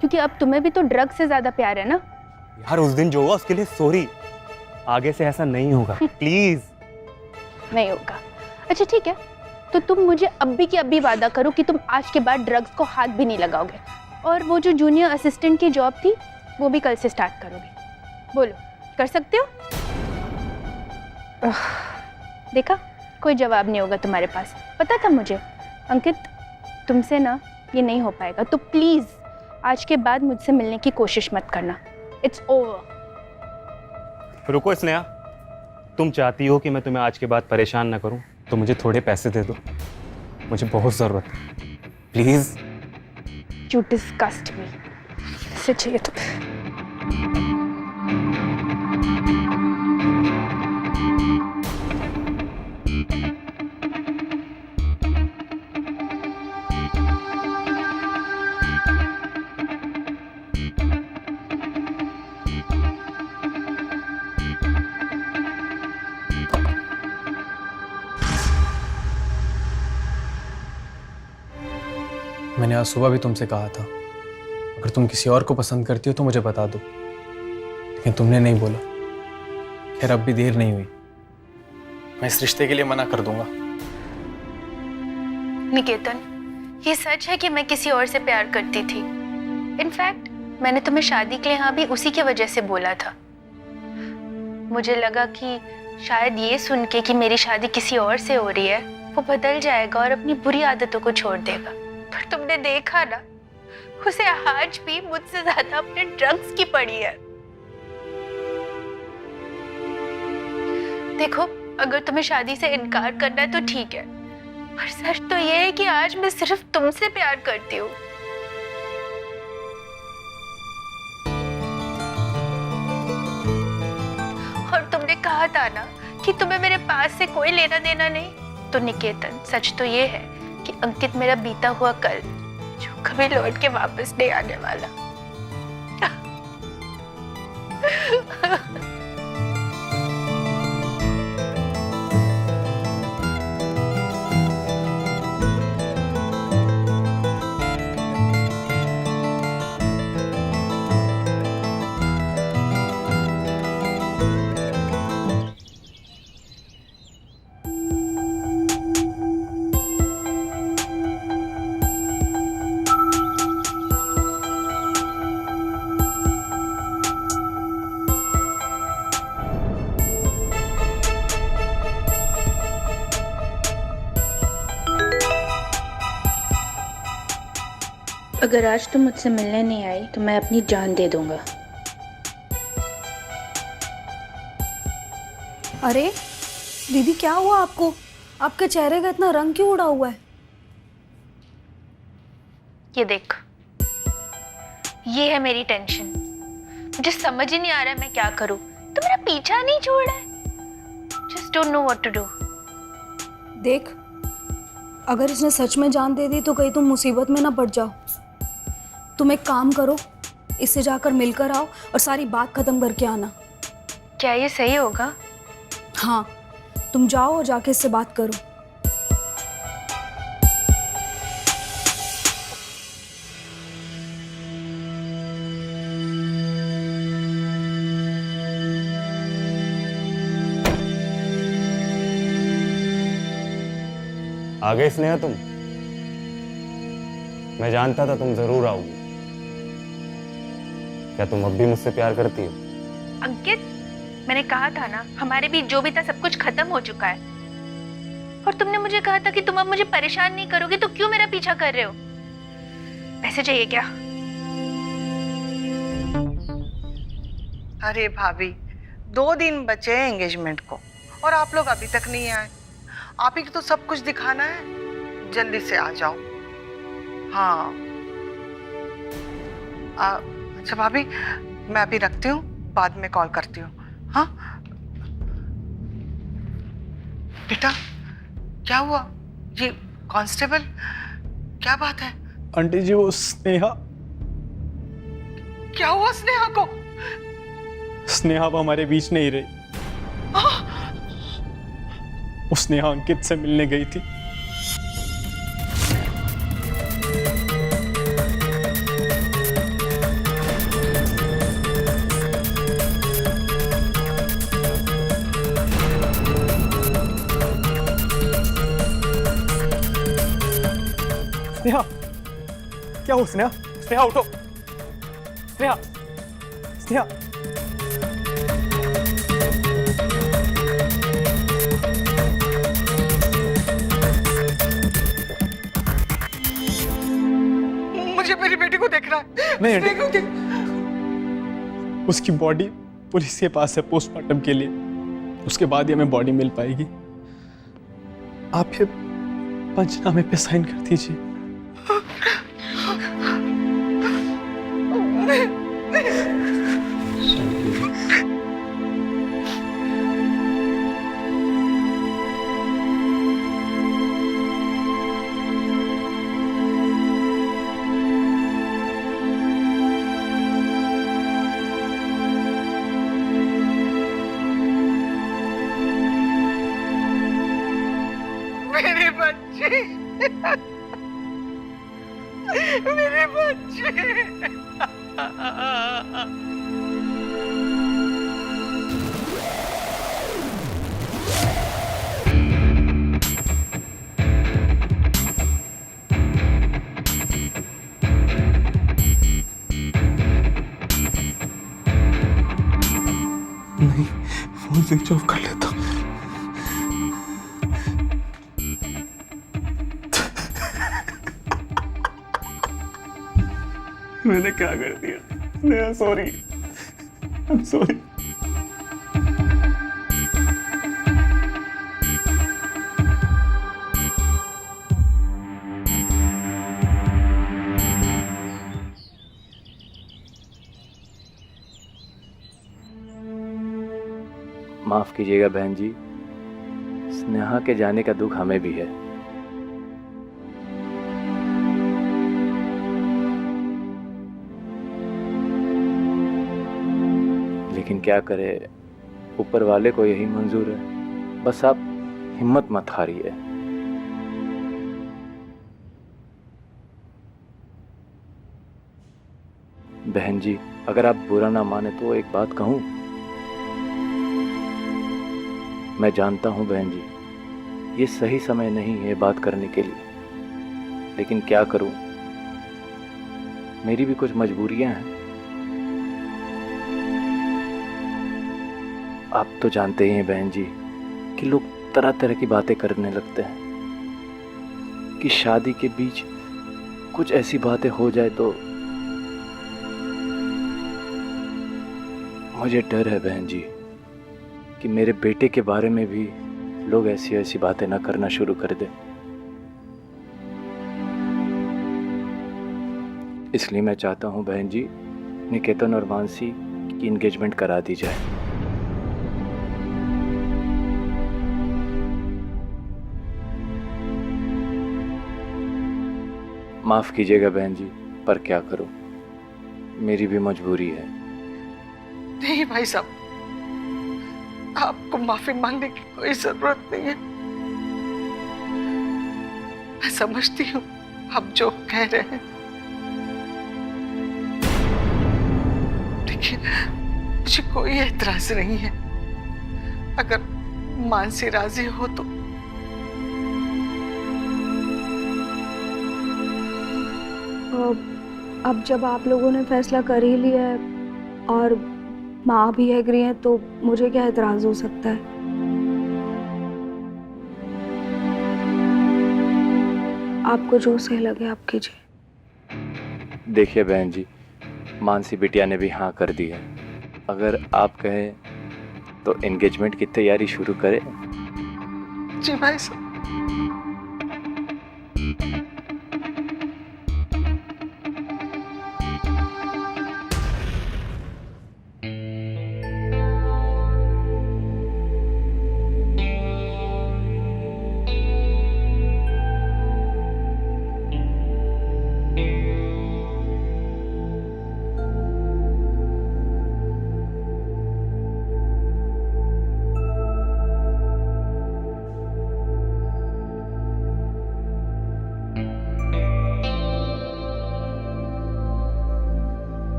क्योंकि अब तुम्हें भी तो ड्रग से ज्यादा प्यार है ना। यार उस दिन जो हुआ उसके लिए सॉरी, आगे से ऐसा नहीं होगा प्लीज। नहीं होगा। अच्छा ठीक है, तो तुम मुझे अभी की अभी वादा करो कि तुम आज के बाद ड्रग्स को हाथ भी नहीं लगाओगे, और वो जो जूनियर असिस्टेंट की जॉब थी वो भी कल से स्टार्ट करोगे। बोलो, कर सकते हो? देखा, कोई जवाब नहीं होगा तुम्हारे पास। पता था मुझे अंकित, तुमसे ना ये नहीं हो पाएगा, तो प्लीज आज के बाद मुझसे मिलने की कोशिश मत करना। It's over. रुको स्नेहा, तुम चाहती हो कि मैं तुम्हें आज के बाद परेशान ना करूं, तो मुझे थोड़े पैसे दे दो, मुझे बहुत ज़रूरत है, प्लीज़। You disgust me. इससे चाहिए तो मैंने आज सुबह भी तुमसे कहा था, अगर तुम किसी और को पसंद करती हो तो मुझे बता दो, लेकिन तुमने नहीं बोला। खैर अब भी देर नहीं हुई, मैं इस रिश्ते के लिए मना कर दूंगा। निकेतन, ये सच है कि मैं किसी और से प्यार करती थी। इनफैक्ट मैंने तुम्हें शादी के लिए हाँ भी उसी की वजह से बोला था। मुझे लगा कि शायद ये सुन के कि मेरी शादी किसी और से हो रही है, वो बदल जाएगा और अपनी बुरी आदतों को छोड़ देगा। पर तुमने देखा ना, उसे आज भी मुझसे ज्यादा अपने ड्रग्स की पड़ी है। देखो, अगर तुम्हें शादी से इनकार करना है तो ठीक है, पर सच तो ये है कि आज मैं सिर्फ तुमसे प्यार करती हूँ। और तुमने कहा था ना कि तुम्हें मेरे पास से कोई लेना देना नहीं। तो निकेतन, सच तो ये है कि अंकित मेरा बीता हुआ कल, जो कभी लौट के वापस नहीं आने वाला। अगर आज तुम मुझसे मिलने नहीं आई तो मैं अपनी जान दे दूंगा। अरे दीदी, क्या हुआ आपको? आपके चेहरे का इतना रंग क्यों उड़ा हुआ है? ये देख, ये है मेरी टेंशन। मुझे समझ ही नहीं आ रहा है मैं क्या करूं। तो मेरा पीछा नहीं छोड़ रहा है। Just don't know what to do. देख, अगर इसने सच में जान दे दी तो कहीं तुम मुसीबत में ना पड़ जाओ। तुम एक काम करो, इससे जाकर मिलकर आओ और सारी बात खत्म करके आना। क्या ये सही होगा? हाँ, तुम जाओ और जाके इससे बात करो। आ गए स्नेहा तुम? मैं जानता था तुम जरूर आओगी। क्या तुम अब भी मुझसे प्यार करती हो? अंकित, मैंने कहा था ना, हमारे बीच जो भी था सब कुछ खत्म हो चुका है। और तुमने मुझे कहा था कि तुम अब मुझे परेशान नहीं करोगे, तो क्यों मेरा पीछा कर रहे हो? पैसे चाहिए क्या? अरे भाभी, 2 दिन बचे हैं एंगेजमेंट को और आप लोग अभी तक नहीं आए। आप ही को तो सब कुछ दिखाना है, जल्दी से आ जाओ। हाँ अच्छा भाभी, मैं अभी रखती हूँ, बाद में कॉल करती हूँ। हाँ बेटा, क्या हुआ? ये कांस्टेबल, क्या बात है? आंटी जी, वो स्नेहा। क्या हुआ स्नेहा को? स्नेहा अब हमारे बीच नहीं रही। वो स्नेहा अंकित से मिलने गई थी। स्नेहा, क्या हो स्नेहा? स्नेहा उठो। स्नेहा, स्नेहा। मुझे मेरी बेटी को देखना है। नहीं, देखो। उसकी बॉडी पुलिस के पास है पोस्टमार्टम के लिए। उसके बाद ही हमें बॉडी मिल पाएगी। आप ये पंचनामे पे साइन कर दीजिए। मेरे बच्चे, मेरे बच्चे। नहीं, फोन स्विच ऑफ कर लेता हूँ। मैंने क्या कर दिया? Sneha sorry, I am sorry. माफ कीजिएगा बहन जी, स्नेहा के जाने का दुख हमें भी है। लेकिन क्या करे, ऊपर वाले को यही मंजूर है। बस आप हिम्मत मत हारिए। बहन जी, अगर आप बुरा ना माने तो एक बात कहूं। मैं जानता हूं बहन जी, ये सही समय नहीं है बात करने के लिए, लेकिन क्या करूं, मेरी भी कुछ मजबूरियां हैं। आप तो जानते ही हैं बहन जी कि लोग तरह तरह की बातें करने लगते हैं कि शादी के बीच कुछ ऐसी बातें हो जाए तो मुझे डर है बहन जी कि मेरे बेटे के बारे में भी लोग ऐसी ऐसी बातें ना करना शुरू कर दें। इसलिए मैं चाहता हूं बहन जी, निकेतन और मानसी की एंगेजमेंट करा दी जाए। माफ कीजिएगा बहन जी, पर क्या करूं, मेरी भी मजबूरी है। नहीं भाई साहब, आपको माफी मांगने की कोई जरूरत नहीं है। मैं समझती हूँ आप जो कह रहे हैं, लेकिन मुझे कोई एतराज नहीं है। अगर मानसी राजी हो तो अब जब आप लोगों ने फैसला कर ही लिया है और माँ भी एग्री है तो मुझे क्या एतराज हो सकता है। आपको जो सही लगे आप कीजिए। देखिए बहन जी, मानसी बिटिया ने भी हाँ कर दी है। अगर आप कहें तो एंगेजमेंट की तैयारी शुरू करें। जी भाई साहब।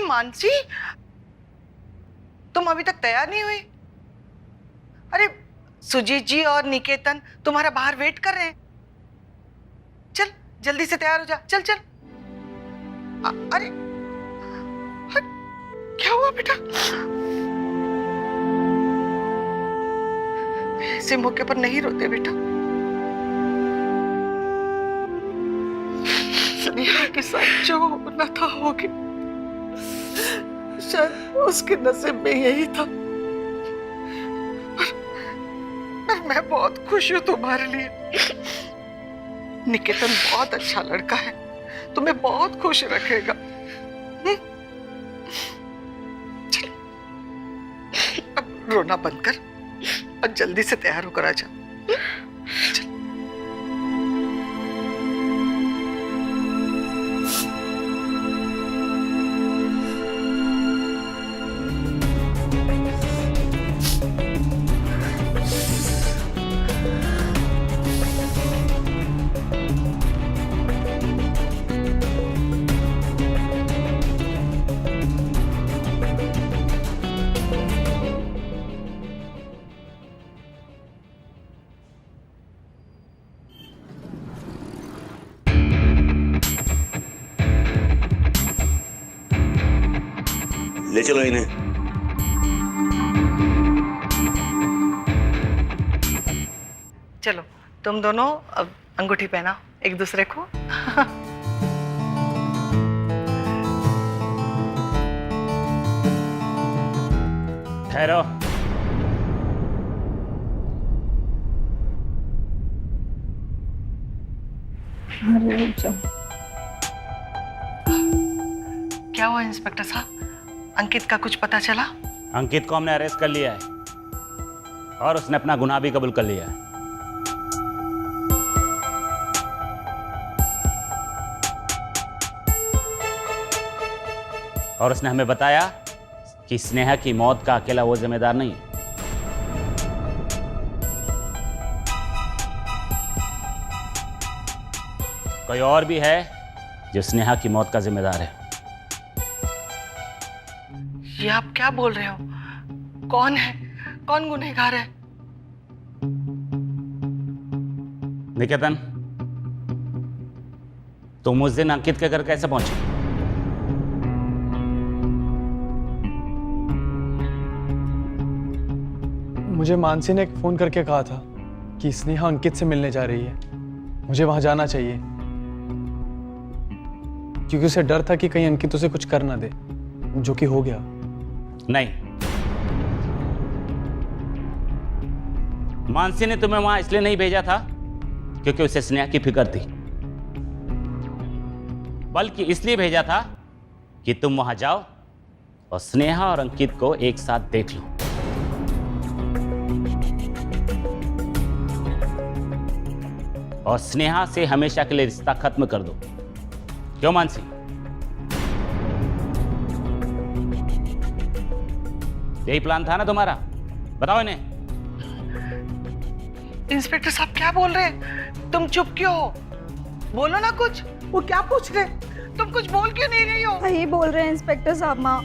मानसी, तुम अभी तक तैयार नहीं हुई? अरे सुजीत जी और निकेतन तुम्हारा बाहर वेट कर रहे हैं। चल जल्दी से तैयार हो जा, चल चल। अरे क्या हुआ बेटा? ऐसे मौके पर नहीं रोते बेटा। स्नेहा के साथ जो होना था हो गया, शायद उसके नसीब में यही था। पर मैं बहुत खुश हूं तुम्हारे लिए। निकेतन बहुत अच्छा लड़का है, तुम्हें बहुत खुश रखेगा। चल, अब रोना बंद कर और जल्दी से तैयार होकर आ जा। चल। ले चलो इन्हें। चलो तुम दोनों अब अंगूठी पहना एक दूसरे को। ठहरो। क्या हुआ इंस्पेक्टर साहब, अंकित का कुछ पता चला? अंकित को हमने अरेस्ट कर लिया है और उसने अपना गुनाह भी कबूल कर लिया है। और उसने हमें बताया कि स्नेहा की मौत का अकेला वो जिम्मेदार नहीं है। कोई और भी है जो स्नेहा की मौत का जिम्मेदार है। ये आप क्या बोल रहे हो? कौन है, कौन गुनहगार है? निकेतन, तुम उस दिन अंकित के घर कैसे पहुंचे? मुझे मानसी ने एक फोन करके कहा था कि स्नेहा अंकित से मिलने जा रही है, मुझे वहां जाना चाहिए, क्योंकि उसे डर था कि कहीं अंकित उसे कुछ कर ना दे, जो कि हो गया। नहीं, मानसी ने तुम्हें वहां इसलिए नहीं भेजा था क्योंकि उसे स्नेहा की फिक्र थी, बल्कि इसलिए भेजा था कि तुम वहां जाओ और स्नेहा और अंकित को एक साथ देख लो। और स्नेहा से हमेशा के लिए रिश्ता खत्म कर दो। क्यों मानसी? यही प्लान था ना तुम्हारा? बताओ इन्हें। इंस्पेक्टर साहब क्या बोल रहे हैं? तुम चुप क्यों हो? बोलो ना कुछ। वो क्या पूछ रहे? तुम कुछ बोल क्यों नहीं रही हो? सही बोल रहे हैं इंस्पेक्टर साहब। माँ,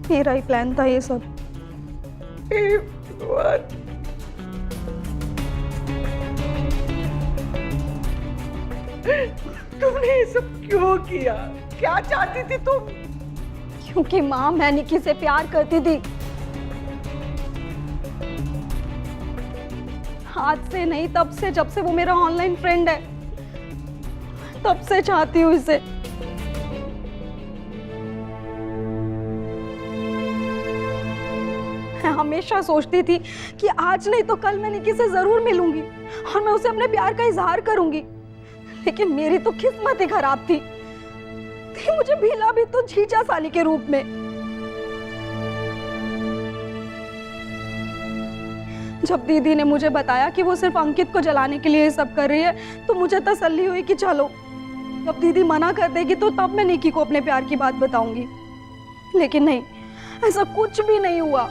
मेरा ही प्लान था ये सब। तुमने ये सब क्यों किया? क्या चाहती थी तुम? क्योंकि माँ, मैं निकी से प्यार करती थी। आज से नहीं, तब से, जब से वो मेरा ऑनलाइन फ्रेंड है, तब से चाहती हूँ इसे। मैं हमेशा सोचती थी कि आज नहीं तो कल मैं निकी से जरूर मिलूंगी और मैं उसे अपने प्यार का इजहार करूंगी, लेकिन मेरी तो किस्मत ही खराब थी। मुझे भीला भी तो जीजा साली के रूप में। जब दीदी ने मुझे बताया कि वो सिर्फ अंकित को जलाने के लिए ये सब कर रही है, तो मुझे तसल्ली हुई कि चलो, जब दीदी मना कर देगी तो तब मैं निकी को अपने प्यार की बात बताऊंगी। लेकिन नहीं, ऐसा कुछ भी नहीं हुआ।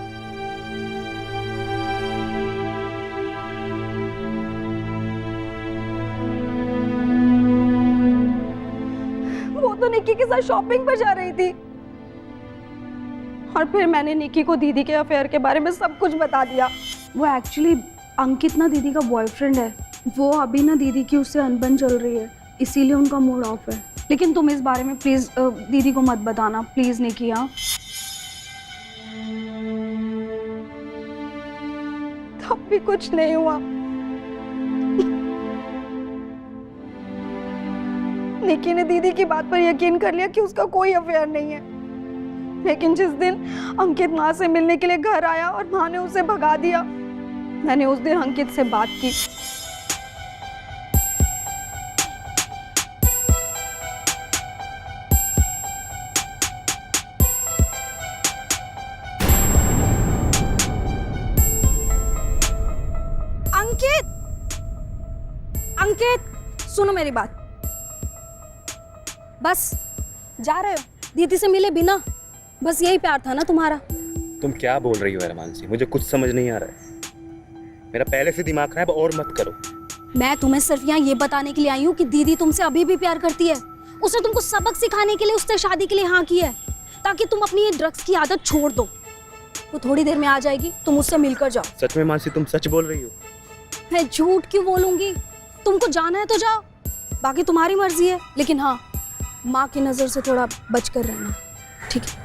निक्की के साथ शॉपिंग पर जा रही थी। और फिर मैंने निक्की को दीदी के अफेयर के बारे में सब कुछ बता दिया। वो एक्चुअली अंकित ना दीदी का बॉयफ्रेंड है। वो अभी ना दीदी की उससे अनबन चल रही है, इसीलिए उनका मूड ऑफ है। लेकिन तुम इस बारे में प्लीज दीदी को मत बताना, प्लीज निक्की। हाँ, तब भी कुछ नहीं हुआ। निक्की ने दीदी की बात पर यकीन कर लिया कि उसका कोई अफेयर नहीं है। लेकिन जिस दिन अंकित माँ से मिलने के लिए घर आया और माँ ने उसे भगा दिया, मैंने उस दिन अंकित से बात की। अंकित, सुनो मेरी बात। बस जा रहे हो दीदी से मिले बिना? बस यही प्यार था ना तुम्हारा? तुम क्या बोल रही हो मानसी? मुझे कुछ समझ नहीं आ रहा है। मेरा पहले से दिमाग खराब, और मत करो। मैं तुम्हें सिर्फ यहाँ ये बताने के लिए आई हूँ कि दीदी तुमसे अभी भी प्यार करती है। उसने तुमको सबक सिखाने के लिए उससे शादी के लिए हाँ की है, ताकि तुम अपनी ये ड्रग्स की आदत छोड़ दो। वो थोड़ी देर में आ जाएगी, तुम उससे मिलकर जाओ। सच में मानसी, तुम सच बोल रही हो? मैं झूठ क्यों बोलूंगी? तुमको जाना है तो जाओ, बाकी तुम्हारी मर्जी है। लेकिन हाँ, माँ की नजर से थोड़ा बच कर रहना, ठीक है?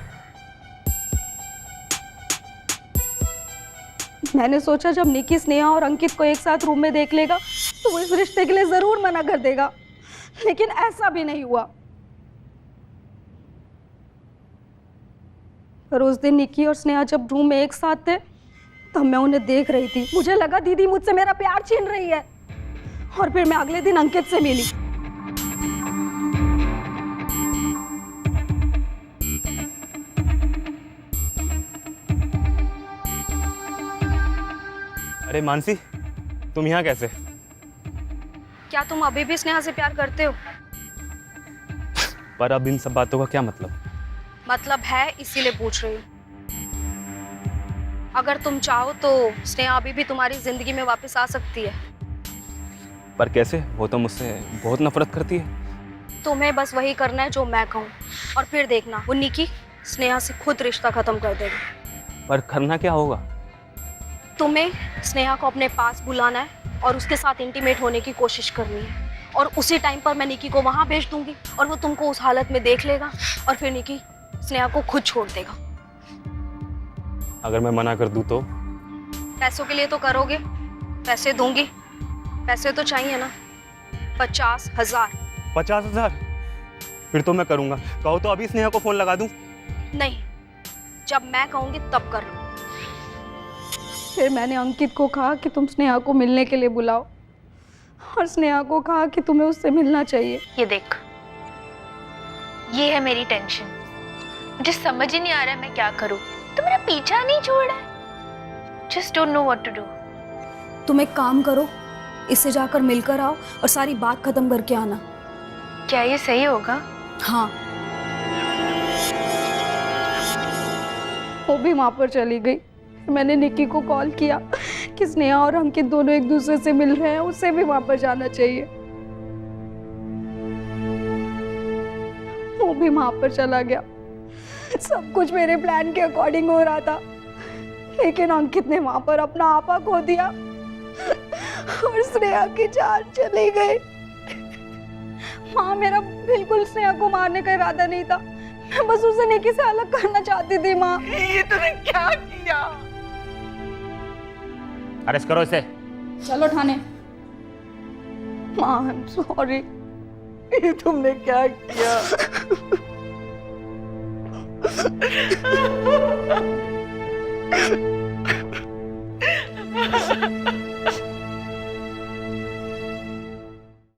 मैंने सोचा जब निक्की स्नेहा और अंकित को एक साथ रूम में देख लेगा तो वो इस रिश्ते के लिए जरूर मना कर देगा, लेकिन ऐसा भी नहीं हुआ। पर उस दिन निक्की और स्नेहा जब रूम में एक साथ थे तब मैं उन्हें देख रही थी। मुझे लगा दीदी मुझसे मेरा प्यार छीन रही है। और फिर मैं अगले दिन अंकित से मिली। अरे मानसी, तुम यहाँ कैसे? क्या तुम अभी भी स्नेहा से प्यार करते हो? पर अब इन सब बातों का क्या मतलब? मतलब है, इसीलिए पूछ रही हूँ। अगर तुम चाहो तो स्नेहा अभी भी तुम्हारी जिंदगी में वापस आ सकती है। पर कैसे? वो तो मुझसे बहुत नफरत करती है। तुम्हें बस वही करना है जो मैं कहूँ, और फिर देखना वो निक्की स्नेहा से खुद रिश्ता खत्म कर देगी। पर करना क्या होगा? तुम्हें स्नेहा को अपने पास बुलाना है और उसके साथ इंटीमेट होने की कोशिश करनी है, और उसी टाइम पर मैं निक्की को वहां भेज दूंगी और वो तुमको उस हालत में देख लेगा, और फिर निक्की स्नेहा को खुद छोड़ देगा। अगर मैं मना कर दूं तो? पैसों के लिए तो करोगे? पैसे दूंगी। पैसे तो चाहिए ना? 50,000। 50,000? फिर तो मैं करूंगा। कहो तो अभी स्नेहा को फोन लगा दूं? नहीं, जब मैं कहूंगी तब कर लो। फिर मैंने अंकित को कहा कि तुम स्नेहा को मिलने के लिए बुलाओ, और स्नेहा को कहा कि तुम्हें उससे मिलना चाहिए। ये देख, ये है मेरी टेंशन। मुझे समझ ही नहीं आ रहा है मैं क्या करूं। तो मेरा पीछा नहीं छोड़ा है। Just don't know what to do. तुम एक काम करो, इससे जाकर मिलकर आओ और सारी बात खत्म करके आना। क्या ये सही होगा? हाँ। वो भी वहां पर चली गई। मैंने निक्की को कॉल किया कि स्नेहा और अंकित दोनों एक दूसरे से मिल रहे हैं, उसे भी वहां पर जाना चाहिए। वो भी वहां पर चला गया। सब कुछ मेरे प्लान के अकॉर्डिंग हो रहा था, लेकिन अंकित ने वहां पर अपना आपा खो दिया और स्नेहा की जान चली गई। माँ, मेरा बिल्कुल स्नेहा को मारने का इरादा नहीं था। मैं बस उसे निक्की से अलग करना चाहती थी। माँ, ये तूने क्या किया? अरेस्ट करो इसे। चलो थाने। माँ, आई एम सॉरी। ये तुमने क्या किया?